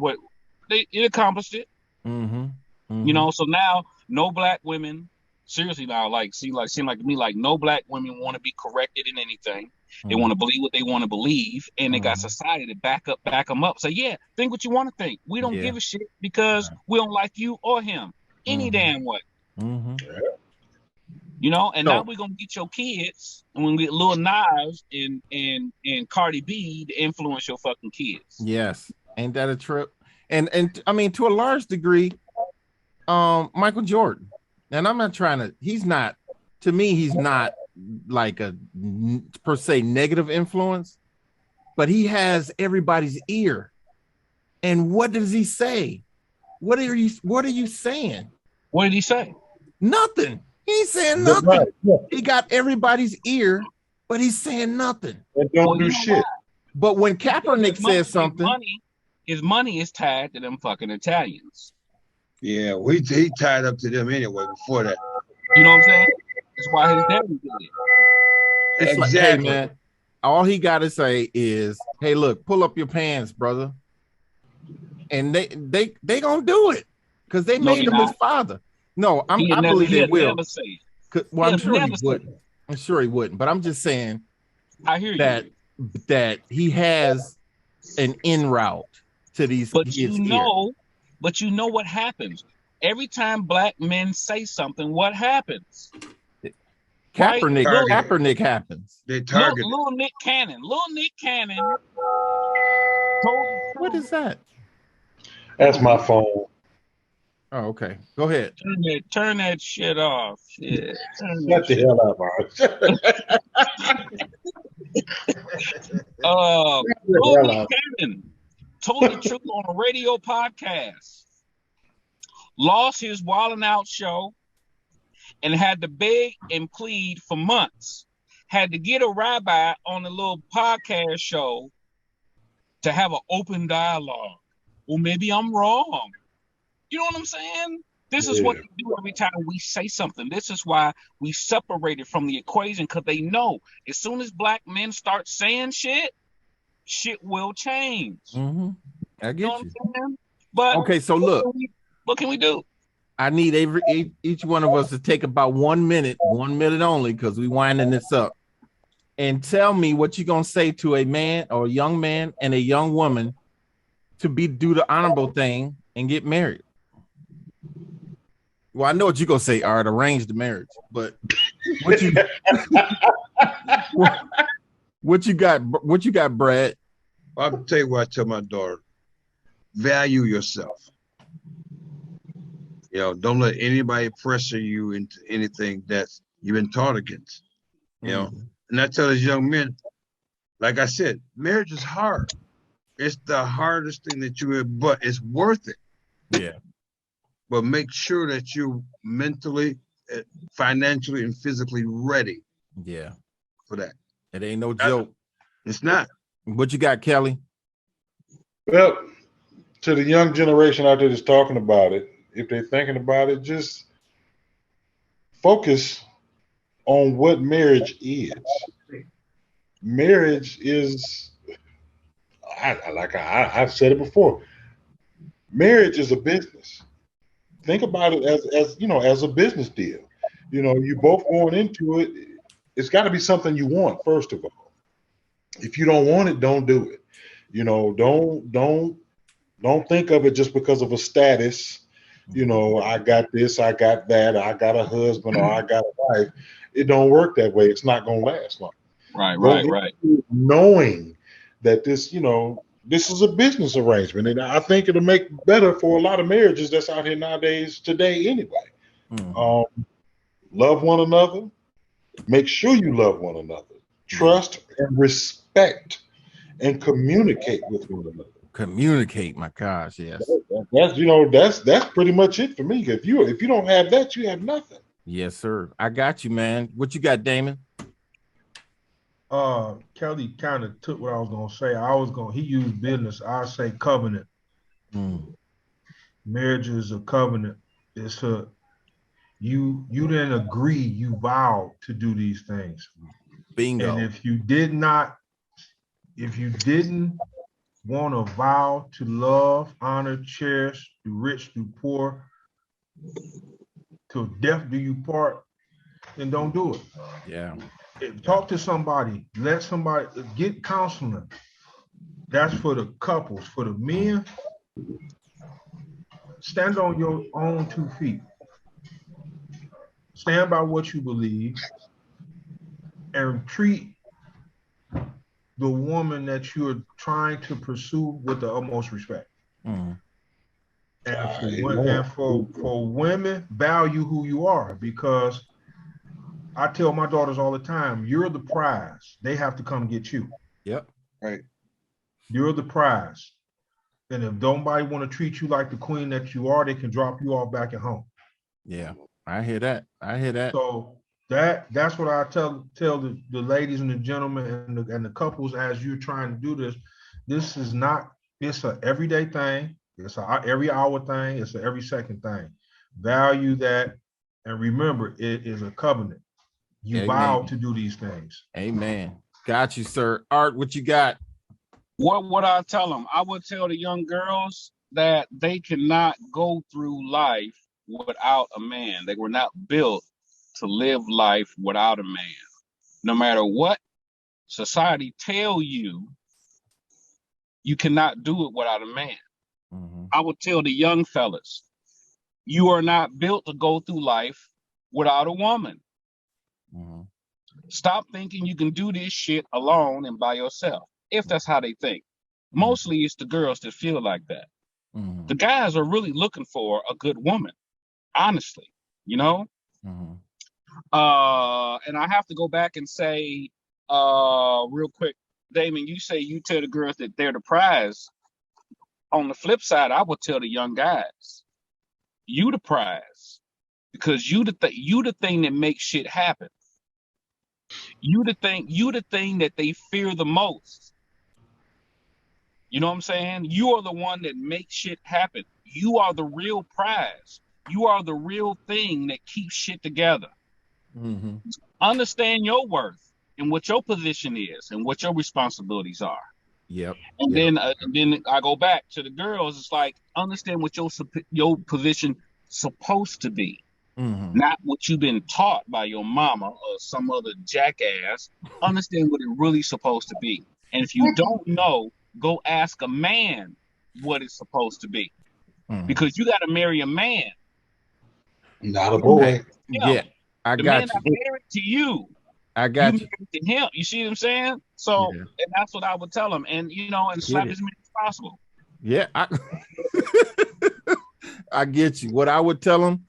It accomplished it. Mm-hmm. Mm-hmm. You know, so now no black women. Seriously now, seem like to me like no black women want to be corrected in anything. They want to believe what they want to believe, and they got society to back them up. So yeah, think what you want to think. We don't give a shit because we don't like you or him any damn way. Mm-hmm. You know, and now we're gonna get your kids, and we're gonna get Lil Nas and Cardi B to influence your fucking kids. Yes, ain't that a trip? And I mean, to a large degree, Michael Jordan. And I'm not trying to, he's not like a per se negative influence, but he has everybody's ear. And what does he say? What are you saying? What did he say? Nothing. He's saying nothing. Right. Yeah. He got everybody's ear, but he's saying nothing. And don't do shit. But when Kaepernick says something, his money is tied to them fucking Italians. Yeah, he tied up to them anyway before that. You know what I'm saying? That's why his daddy did it. It's exactly. Like, hey, man, all he got to say is, hey, look, pull up your pants, brother. And they gonna do it because they made him his father. No, I believe they will. Well, I'm sure he wouldn't. I'm sure he wouldn't. But I'm just saying I hear that he has an in route to these. But But you know what happens? Every time black men say something, what happens? Kaepernick happens. They target Little Nick Cannon. What is that? That's my phone. Oh, okay. Go ahead. Turn that shit off. Shit. Shut the hell up, Little Nick Cannon told the truth on a radio podcast. Lost his Wildin' Out show and had to beg and plead for months. Had to get a rabbi on a little podcast show to have an open dialogue. Well, maybe I'm wrong. You know what I'm saying? This is what they do every time we say something. This is why we separated from the equation, because they know as soon as black men start saying shit will change. Mm-hmm. I get you. But okay, so look. What can we do? I need each one of us to take about 1 minute only, because we winding this up, and tell me what you're gonna say to a man or a young man and a young woman to do the honorable thing and get married. Well, I know what you're gonna say, Art, arrange the marriage, but what you what you got, Brad? I'll tell you what I tell my daughter: value yourself. You know, don't let anybody pressure you into anything that's you've been taught against. You know, and I tell these young men, like I said, marriage is hard. It's the hardest thing that you have, but it's worth it. Yeah. But make sure that you're mentally, financially, and physically ready. Yeah. For that. It ain't no joke. It's not. What you got, Kelly? Well, to the young generation out there that's talking about it, if they're thinking about it, just focus on what marriage is. Marriage is, I've said it before. Marriage is a business. Think about it as as a business deal. You both going into it. It's got to be something you want first of all. If you don't want it, don't do it. Don't think of it just because of a status. I got this, I got that, I got a husband or I got a wife. It don't work that way. It's not gonna last long. Right. Knowing that this is a business arrangement, and I think it'll make better for a lot of marriages that's out here nowadays today anyway. Love one another. Make sure you love one another. Trust and respect and communicate with one another. Communicate, my gosh, yes. That's pretty much it for me. If you don't have that, you have nothing. Yes, sir. I got you, man. What you got, Damon? Kelly kind of took what I was gonna say. He used business. I say covenant. Marriage is a covenant. It's you didn't agree, you vowed to do these things. Bingo. And if you didn't want to vow to love, honor, cherish, the rich, the poor, till death do you part, then don't do it. Yeah. Talk to somebody. Let somebody get counseling. That's for the couples. For the men, stand on your own 2 feet. Stand by what you believe and treat the woman that you're trying to pursue with the utmost respect. And for women, value who you are, because I tell my daughters all the time, you're the prize. They have to come get you. Yep. Right. You're the prize. And if nobody want to treat you like the queen that you are, they can drop you off back at home. Yeah, I hear that. So that's what I tell the ladies and the gentlemen and the couples as you're trying to do this. This is not, it's an everyday thing. It's a every hour thing. It's an every second thing. Value that. And remember, it is a covenant. You vow to do these things. Amen. Got you, sir. Art, what you got? What would I tell them? I would tell the young girls that they cannot go through life without a man. They were not built to live life without a man. No matter what society tell you, you cannot do it without a man. I would tell the young fellas, you are not built to go through life without a woman. Stop thinking you can do this shit alone and by yourself, if that's how they think. Mostly it's the girls that feel like that. The guys are really looking for a good woman, honestly, And I have to go back and say, real quick, Damon, you say you tell the girls that they're the prize. On the flip side, I would tell the young guys, you the prize, because you the thing that makes shit happen. You the thing that they fear the most. You know what I'm saying? You are the one that makes shit happen. You are the real prize. You are the real thing that keeps shit together. Understand your worth and what your position is and what your responsibilities are. Yep. And then I go back to the girls. It's like, understand what your position supposed to be, not what you've been taught by your mama or some other jackass. Understand what it really supposed to be. And if you don't know, go ask a man what it's supposed to be, because you got to marry a man, not a boy. Yeah, I the got man you. not married to you. I got you. Married to him. You see what I'm saying? So, and that's what I would tell him, and and slap as many as possible. Yeah, I get you. What I would tell him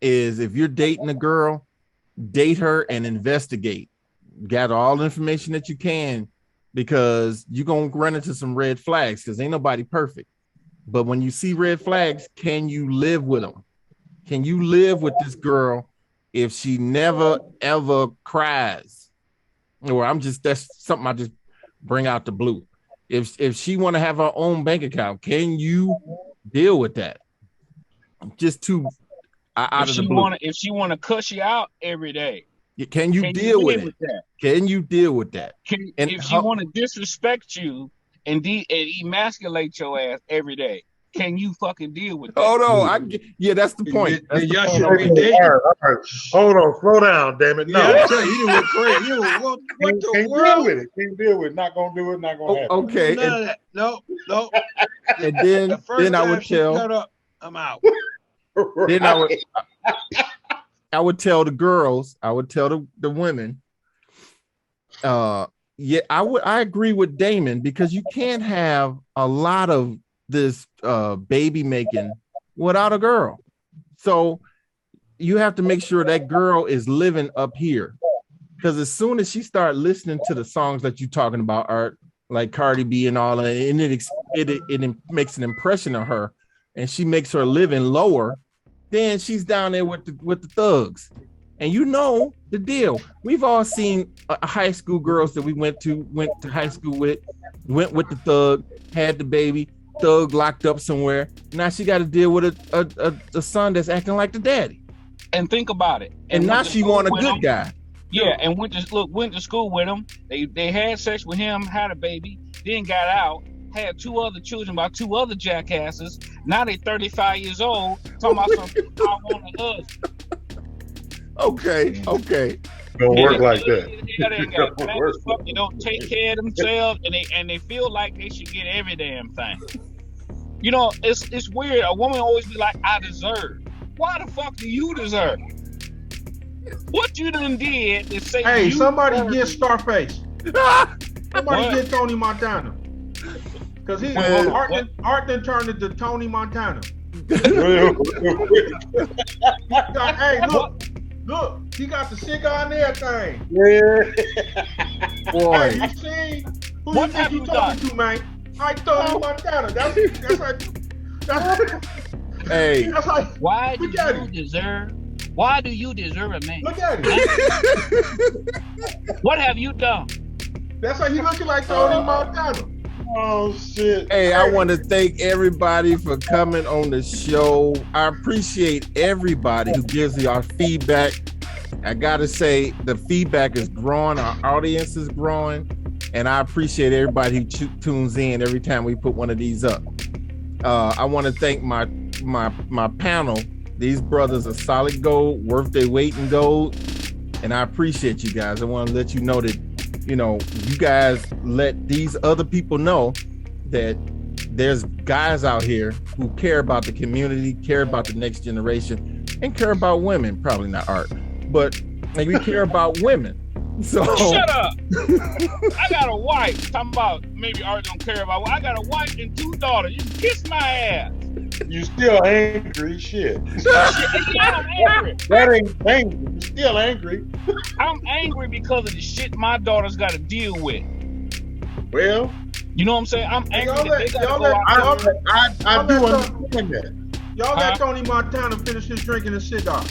is, if you're dating a girl, date her and investigate. Gather all the information that you can, because you're going to run into some red flags, because ain't nobody perfect. But when you see red flags, can you live with them? Can you live with this girl if she never, ever cries? Or that's something I just bring out the blue. If she want to have her own bank account, can you deal with that? Just too out of the blue. If she want to cuss you out every day, can you deal with it? That? Can you deal with that? If she want to disrespect you and emasculate your ass every day, can you fucking deal with that? Hold on, that's the point. That's the point. All right. Hold on, slow down, damn it. No, yeah, I tell you, went crazy. What the world? Deal with it. Can't deal with it. Not gonna do it. Not gonna happen. Okay. None of that. No. And then I would tell. Shut up. I'm out. Then I would tell the girls. I would tell the women. I agree with Damon, because you can't have a lot of this baby making without a girl. So you have to make sure that girl is living up here, because as soon as she start listening to the songs that you're talking about, Art, like Cardi B and all that, and it makes an impression on her, and she makes her living lower, then she's down there with the thugs. And you know the deal. We've all seen high school girls that we went to high school with, went with the thug, had the baby, thug locked up somewhere. Now she got to deal with a son that's acting like the daddy. And think about it. And now she want a good guy. Yeah, and went to school with him. They had sex with him, had a baby, then got out, had 2 other children by 2 other jackasses. Now they 35 years old, talking about something I want a husband. Okay. Don't work like that. They don't take care of themselves, and they feel like they should get every damn thing. You know, it's weird. A woman always be like, I deserve. Why the fuck do you deserve? What you done did is say, hey, somebody deserve. get Scarface. Somebody get Tony Montana. Because Art then turned into Tony Montana. Hey, look, he got the cigar and everything. Yeah. Boy. Hey, you seen? Who What you have think you you talking done? to, man? I Tony Montana. That's Hey. That's like, Why do look at you him. deserve? Why do you deserve a man? Look at him. What have you done? That's like he looking like Tony Montana. Oh shit. Hey, I want to thank everybody for coming on the show. I appreciate everybody who gives me our feedback. I gotta say, the feedback is growing, our audience is growing, and I appreciate everybody who tunes in every time we put one of these up. I want to thank my panel. These brothers are solid gold, worth their weight in gold, and I appreciate you guys. I want to let you know that, you know, you guys let these other people know that there's guys out here who care about the community, care about the next generation, and care about women. Probably not Art, but like, we care about women. So shut up. I got a wife. Talking about maybe Art don't care about. Well, I got a wife and 2 daughters. You kiss my ass. You still angry, shit. I'm angry. That ain't angry. You still angry. I'm angry because of the shit my daughters got to deal with. Well, you know what I'm saying? I'm angry Y'all that they got to y'all go out. let- I do understand that. Y'all let Tony Montana finish his drinking and cigar.